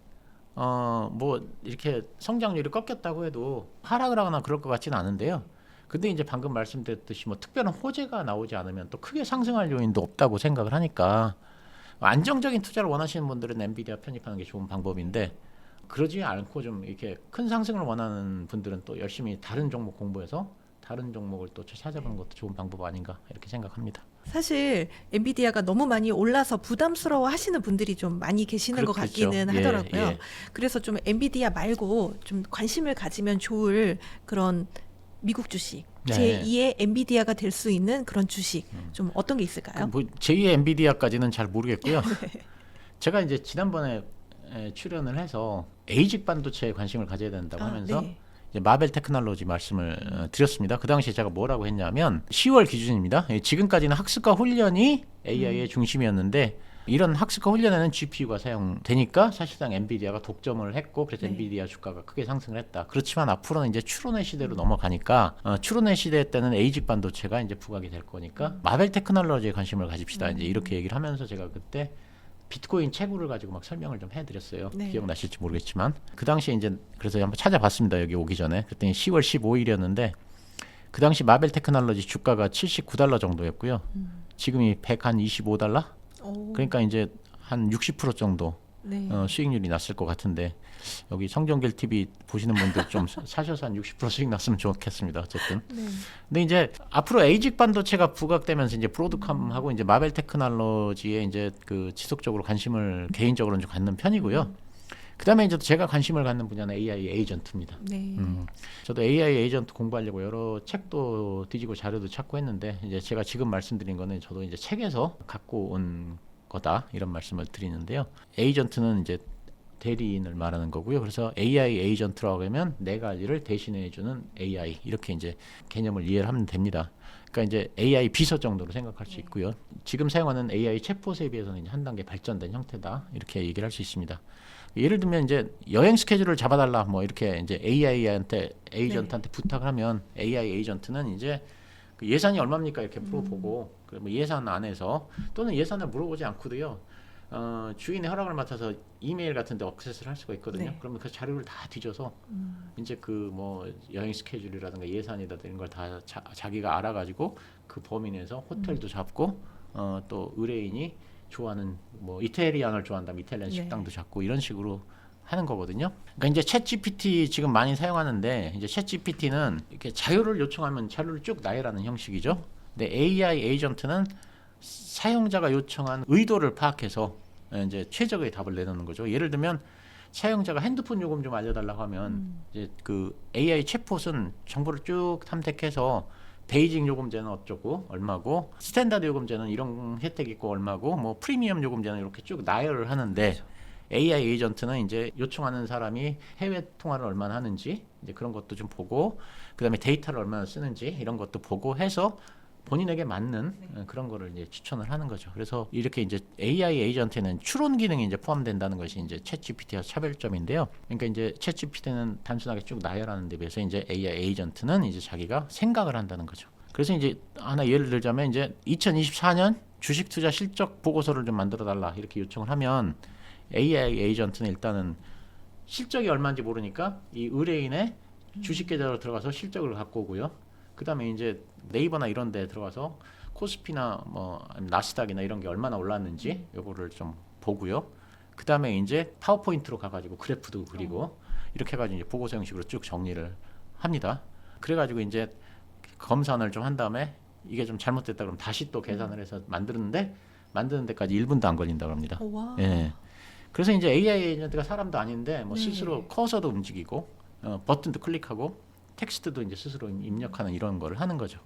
뭐 이렇게 성장률이 꺾였다고 해도 하락을 하거나 그럴 것 같지는 않은데요. 근데 이제 방금 말씀드렸듯이 뭐 특별한 호재가 나오지 않으면 또 크게 상승할 요인도 없다고 생각을 하니까 안정적인 투자를 원하시는 분들은 엔비디아 편입하는 게 좋은 방법인데 그러지 않고 좀 이렇게 큰 상승을 원하는 분들은 또 열심히 다른 종목 공부해서 다른 종목을 또 찾아보는 것도 좋은 방법 아닌가 이렇게 생각합니다. 사실 엔비디아가 너무 많이 올라서 부담스러워 하시는 분들이 좀 많이 계시는 것 그렇겠죠. 같기는 예, 하더라고요. 예. 그래서 좀 엔비디아 말고 좀 관심을 가지면 좋을 그런 미국 주식, 네. 제2의 엔비디아가 될 수 있는 그런 주식 좀 어떤 게 있을까요? 뭐 제2의 엔비디아까지는 잘 모르겠고요. 제가 이제 지난번에 출연을 해서 에이직 반도체에 관심을 가져야 된다고 하면서 이제 마벨 테크놀로지 말씀을 드렸습니다. 그 당시에 제가 뭐라고 했냐면 10월 기준입니다. 지금까지는 학습과 훈련이 AI의 중심이었는데 이런 학습과 훈련에는 GPU가 사용되니까 사실상 엔비디아가 독점을 했고 그래서 네. 엔비디아 주가가 크게 상승을 했다. 그렇지만 앞으로는 이제 추론의 시대로 넘어가니까 추론의 시대 때는 에이직 반도체가 이제 부각이 될 거니까 마벨 테크놀로지에 관심을 가집시다. 이제 이렇게 얘기를 하면서 제가 그때 비트코인 채굴을 가지고 막 설명을 좀 해드렸어요. 네. 기억나실지 모르겠지만 그 당시에 이제 그래서 한번 찾아봤습니다. 여기 오기 전에 그랬더니 10월 15일이었는데 그 당시 마벨 테크놀로지 주가가 $79 정도였고요. 지금이 125달러? 오. 그러니까 이제 한 60% 정도 네. 수익률이 났을 것 같은데 여기 성정길 TV 보시는 분들 좀 사셔서 한 60% 수익 났으면 좋겠습니다. 어쨌든. 네. 근데 이제 앞으로 에이직 반도체가 부각되면서 이제 브로드컴하고 이제 마벨 테크놀로지에 이제 그 지속적으로 관심을 개인적으로는 좀 갖는 편이고요. 그다음에 이제 제가 관심을 갖는 분야는 AI 에이전트입니다. 네. 저도 AI 에이전트 공부하려고 여러 책도 뒤지고 자료도 찾고 했는데 이제 제가 지금 말씀드린 거는 저도 이제 책에서 갖고 온 거다 이런 말씀을 드리는데요. 에이전트는 이제 대리인을 말하는 거고요. 그래서 AI 에이전트라고 하면 내가 할 일을 대신해 주는 AI 이렇게 이제 개념을 이해를 하면 됩니다. 그러니까 이제 AI 비서 정도로 생각할 수 있고요. 지금 사용하는 AI 챗봇에 비해서는 이제 한 단계 발전된 형태다 이렇게 얘기를 할 수 있습니다. 예를 들면 이제 여행 스케줄을 잡아달라 뭐 이렇게 이제 AI한테 에이전트한테 부탁을 하면 AI 에이전트는 이제 그 예산이 얼마입니까 이렇게 물어보고 뭐 예산 안에서 또는 예산을 물어보지 않고도요. 주인의 허락을 맡아서 이메일 같은데 액세스를 할 수가 있거든요. 네. 그러면 그 자료를 다 뒤져서 이제 그 뭐 여행 스케줄이라든가 예산이라든가 이런 걸 다 자기가 알아가지고 그 범위 내에서 호텔도 잡고 또 의뢰인이 좋아하는 뭐 이태리안을 좋아한다면 이탈리안 네. 식당도 잡고 이런 식으로 하는 거거든요. 그러니까 이제 챗GPT 지금 많이 사용하는데 이제 챗GPT는 이렇게 자료를 요청하면 자료를 쭉 나열하는 형식이죠. 근데 AI 에이전트는 사용자가 요청한 의도를 파악해서 이제 최적의 답을 내놓는 거죠. 예를 들면 사용자가 핸드폰 요금 좀 알려달라고 하면 이제 그 AI 챗봇은 정보를 쭉 탐색해서 베이직 요금제는 어쩌고 얼마고 스탠다드 요금제는 이런 혜택이 있고 얼마고 뭐 프리미엄 요금제는 이렇게 쭉 나열을 하는데 AI 에이전트는 이제 요청하는 사람이 해외 통화를 얼마나 하는지 이제 그런 것도 좀 보고 그다음에 데이터를 얼마나 쓰는지 이런 것도 보고 해서 본인에게 맞는 그런 거를 이제 추천을 하는 거죠. 그래서 이렇게 이제 AI 에이전트에는 추론 기능이 이제 포함된다는 것이 이제 챗GPT와 차별점인데요. 그러니까 이제 챗GPT는 단순하게 쭉 나열하는 데 비해서 이제 AI 에이전트는 이제 자기가 생각을 한다는 거죠. 그래서 이제 하나 예를 들자면 이제 2024년 주식 투자 실적 보고서를 좀 만들어 달라 이렇게 요청을 하면 AI 에이전트는 일단은 실적이 얼마인지 모르니까 이 의뢰인의 주식 계좌로 들어가서 실적을 갖고 오고요. 그다음에 이제 네이버나 이런 데 들어가서 코스피나 뭐 나스닥이나 이런 게 얼마나 올랐는지 요거를 좀 보고요. 그다음에 이제 파워포인트로 가가지고 그래프도 그리고 이렇게 해가지고 이제 보고서 형식으로 쭉 정리를 합니다. 그래가지고 이제 검산을 좀 한 다음에 이게 좀 잘못됐다 그러면 다시 또 계산을 해서 만드는 데까지 1분도 안 걸린다고 합니다. 와. 예. 그래서 이제 AI 에이전트가 사람도 아닌데 뭐 네. 스스로 커서도 움직이고 버튼도 클릭하고 텍스트도 이제 스스로 입력하는 이런 거를 하는 거죠.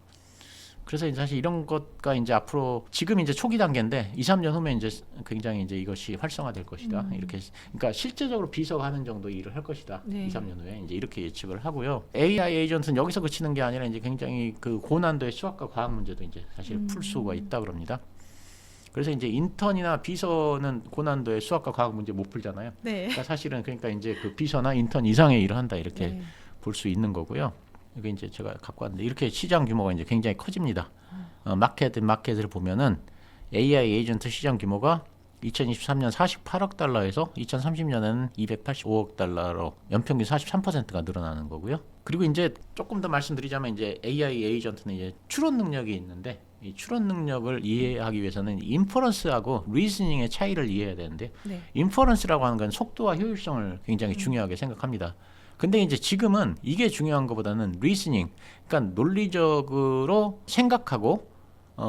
그래서 이제 사실 이런 것과 이제 앞으로 지금 이제 초기 단계인데 2, 3년 후면 이제 굉장히 이제 이것이 활성화될 것이다. 이렇게 그러니까 실제적으로 비서가 하는 정도 일을 할 것이다. 네. 2, 3년 후에 이제 이렇게 예측을 하고요. AI 에이전트는 여기서 그치는 게 아니라 이제 굉장히 그 고난도의 수학과 과학 문제도 이제 사실 풀 수가 있다 그럽니다. 그래서 이제 인턴이나 비서는 고난도의 수학과 과학 문제 못 풀잖아요. 네. 그러니까 사실은 그러니까 이제 그 비서나 인턴 이상의 일을 한다 이렇게 네. 볼 수 있는 거고요. 이게 이제 제가 갖고 왔는데 이렇게 시장 규모가 이제 굉장히 커집니다. 마켓을 보면은 AI 에이전트 시장 규모가 2023년 48억 달러에서 2030년에는 285억 달러로 연평균 43%가 늘어나는 거고요. 그리고 이제 조금 더 말씀드리자면 이제 AI 에이전트는 이제 추론 능력이 있는데 이 추론 능력을 이해하기 위해서는 인퍼런스하고 리즈닝의 차이를 이해해야 되는데 네. 인퍼런스라고 하는 건 속도와 효율성을 굉장히 중요하게 생각합니다. 근데 이제 지금은 이게 중요한 것보다는 리스닝, 그러니까 논리적으로 생각하고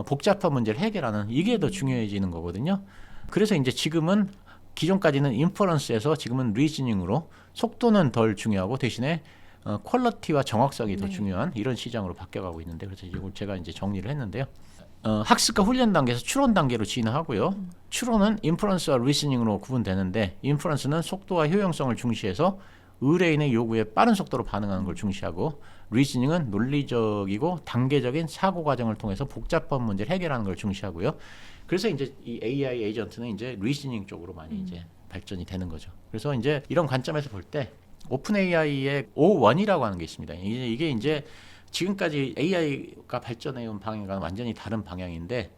복잡한 문제를 해결하는 이게 더 중요해지는 거거든요. 그래서 이제 지금은 기존까지는 인퍼런스에서 지금은 리스닝으로 속도는 덜 중요하고 대신에 퀄리티와 정확성이 더 네. 중요한 이런 시장으로 바뀌어가고 있는데 그래서 이걸 제가 이제 정리를 했는데요. 학습과 훈련 단계에서 추론 단계로 진화하고요. 추론은 인퍼런스와 리스닝으로 구분되는데 인퍼런스는 속도와 효용성을 중시해서 의뢰인의 요구에 빠른 속도로 반응하는 걸 중시하고 리즈닝은 논리적이고 단계적인 사고 과정을 통해서 복잡한 문제를 해결하는 걸 중시하고요. 그래서 이제 이 AI 에이전트는 이제 리즈닝 쪽으로 많이 이제 발전이 되는 거죠. 그래서 이제 이런 관점에서 볼 때 오픈 AI의 O1이라고 하는 게 있습니다. 이게 이제 지금까지 AI가 발전해온 방향과 완전히 다른 방향인데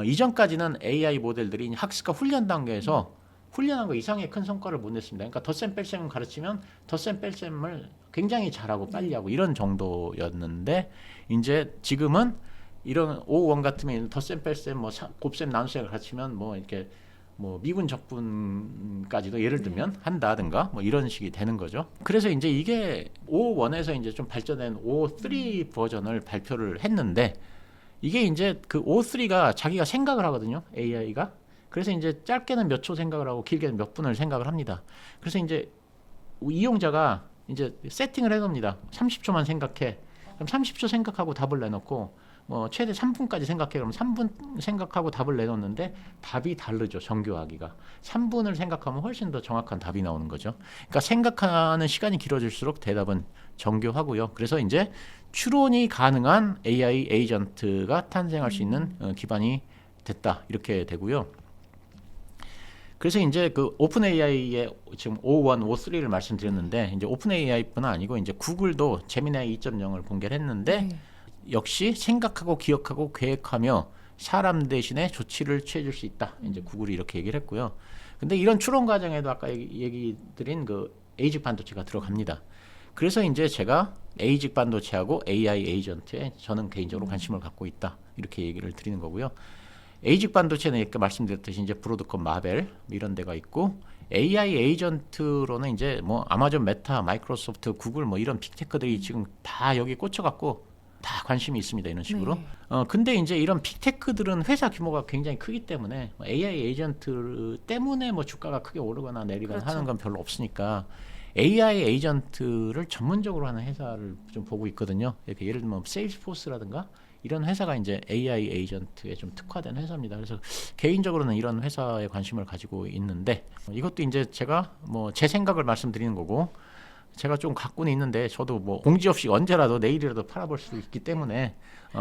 이전까지는 AI 모델들이 학습과 훈련 단계에서 훈련한 거 이상의 큰 성과를 못 냈습니다. 그러니까 덧셈 뺄셈을 가르치면 덧셈 뺄셈을 굉장히 잘하고 빨리 하고 이런 정도였는데 이제 지금은 이런 O1 같으면 덧셈 뺄셈 뭐 곱셈 나눗셈을 가르치면 뭐 이렇게 뭐 미분 적분까지도 예를 들면 한다든가 뭐 이런 식이 되는 거죠. 그래서 이제 이게 O1에서 이제 좀 발전된 O3 버전을 발표를 했는데 이게 이제 그 O3가 자기가 생각을 하거든요. AI가. 그래서 이제 짧게는 몇 초 생각을 하고 길게는 몇 분을 생각을 합니다. 그래서 이제 이용자가 이제 세팅을 해놓습니다. 30초만 생각해. 그럼 30초 생각하고 답을 내놓고 뭐 최대 3분까지 생각해. 그럼 3분 생각하고 답을 내놓는데 답이 다르죠. 정교하기가. 3분을 생각하면 훨씬 더 정확한 답이 나오는 거죠. 그러니까 생각하는 시간이 길어질수록 대답은 정교하고요. 그래서 이제 추론이 가능한 AI 에이전트가 탄생할 수 있는 기반이 됐다. 이렇게 되고요. 그래서 이제 그 오픈 AI의 지금 O1, O3를 말씀드렸는데 이제 오픈 AI뿐 아니고 이제 구글도 제미나이 2.0을 공개를 했는데 역시 생각하고 기억하고 계획하며 사람 대신에 조치를 취해줄 수 있다. 이제 구글이 이렇게 얘기를 했고요. 근데 이런 추론 과정에도 아까 얘기 드린 그 에이직 반도체가 들어갑니다. 그래서 이제 제가 에이직 반도체하고 AI 에이전트에 저는 개인적으로 관심을 갖고 있다. 이렇게 얘기를 드리는 거고요. 에이직 반도체는 이렇게 말씀드렸듯이 이제 브로드컴, 마벨 이런 데가 있고 AI 에이전트로는 이제 뭐 아마존, 메타, 마이크로소프트, 구글 뭐 이런 빅테크들이 지금 다 여기 꽂혀갖고 다 관심이 있습니다. 이런 식으로. 네. 근데 이제 이런 빅테크들은 회사 규모가 굉장히 크기 때문에 AI 에이전트 때문에 뭐 주가가 크게 오르거나 내리거나 그렇죠. 하는 건 별로 없으니까 AI 에이전트를 전문적으로 하는 회사를 좀 보고 있거든요. 이렇게 예를 들면 세일스포스라든가 이런 회사가 이제 AI 에이전트에 좀 특화된 회사입니다. 그래서 개인적으로는 이런 회사에 관심을 가지고 있는데 이것도 이제 제가 뭐 제 생각을 말씀드리는 거고 제가 좀 갖고는 있는데 저도 뭐 공지 없이 언제라도 내일이라도 팔아볼 수 있기 때문에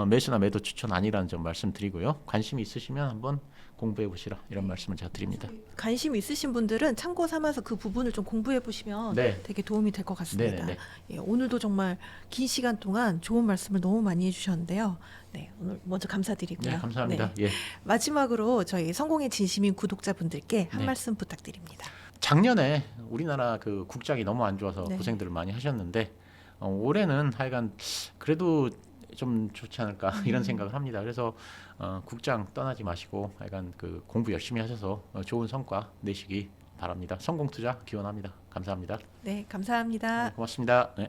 매수나 매도 추천 아니라는 점 말씀드리고요. 관심이 있으시면 한번 공부해 보시라 이런 말씀을 제가 드립니다. 관심 있으신 분들은 참고 삼아서 그 부분을 좀 공부해 보시면 네. 되게 도움이 될 것 같습니다. 네네네. 예, 오늘도 정말 긴 시간 동안 좋은 말씀을 너무 많이 해주셨는데요. 네, 오늘 먼저 감사드리고요. 네, 감사합니다. 네. 예. 마지막으로 저희 성공의 진심인 구독자분들께 한 네. 말씀 부탁드립니다. 작년에 우리나라 그 국장이 너무 안 좋아서 네. 고생들을 많이 하셨는데 올해는 하여간 그래도 좀 좋지 않을까 이런 생각을 합니다. 그래서 국장 떠나지 마시고 하여간 그 공부 열심히 하셔서 좋은 성과 내시기 바랍니다. 성공투자 기원합니다. 감사합니다. 네, 감사합니다. 고맙습니다. 네.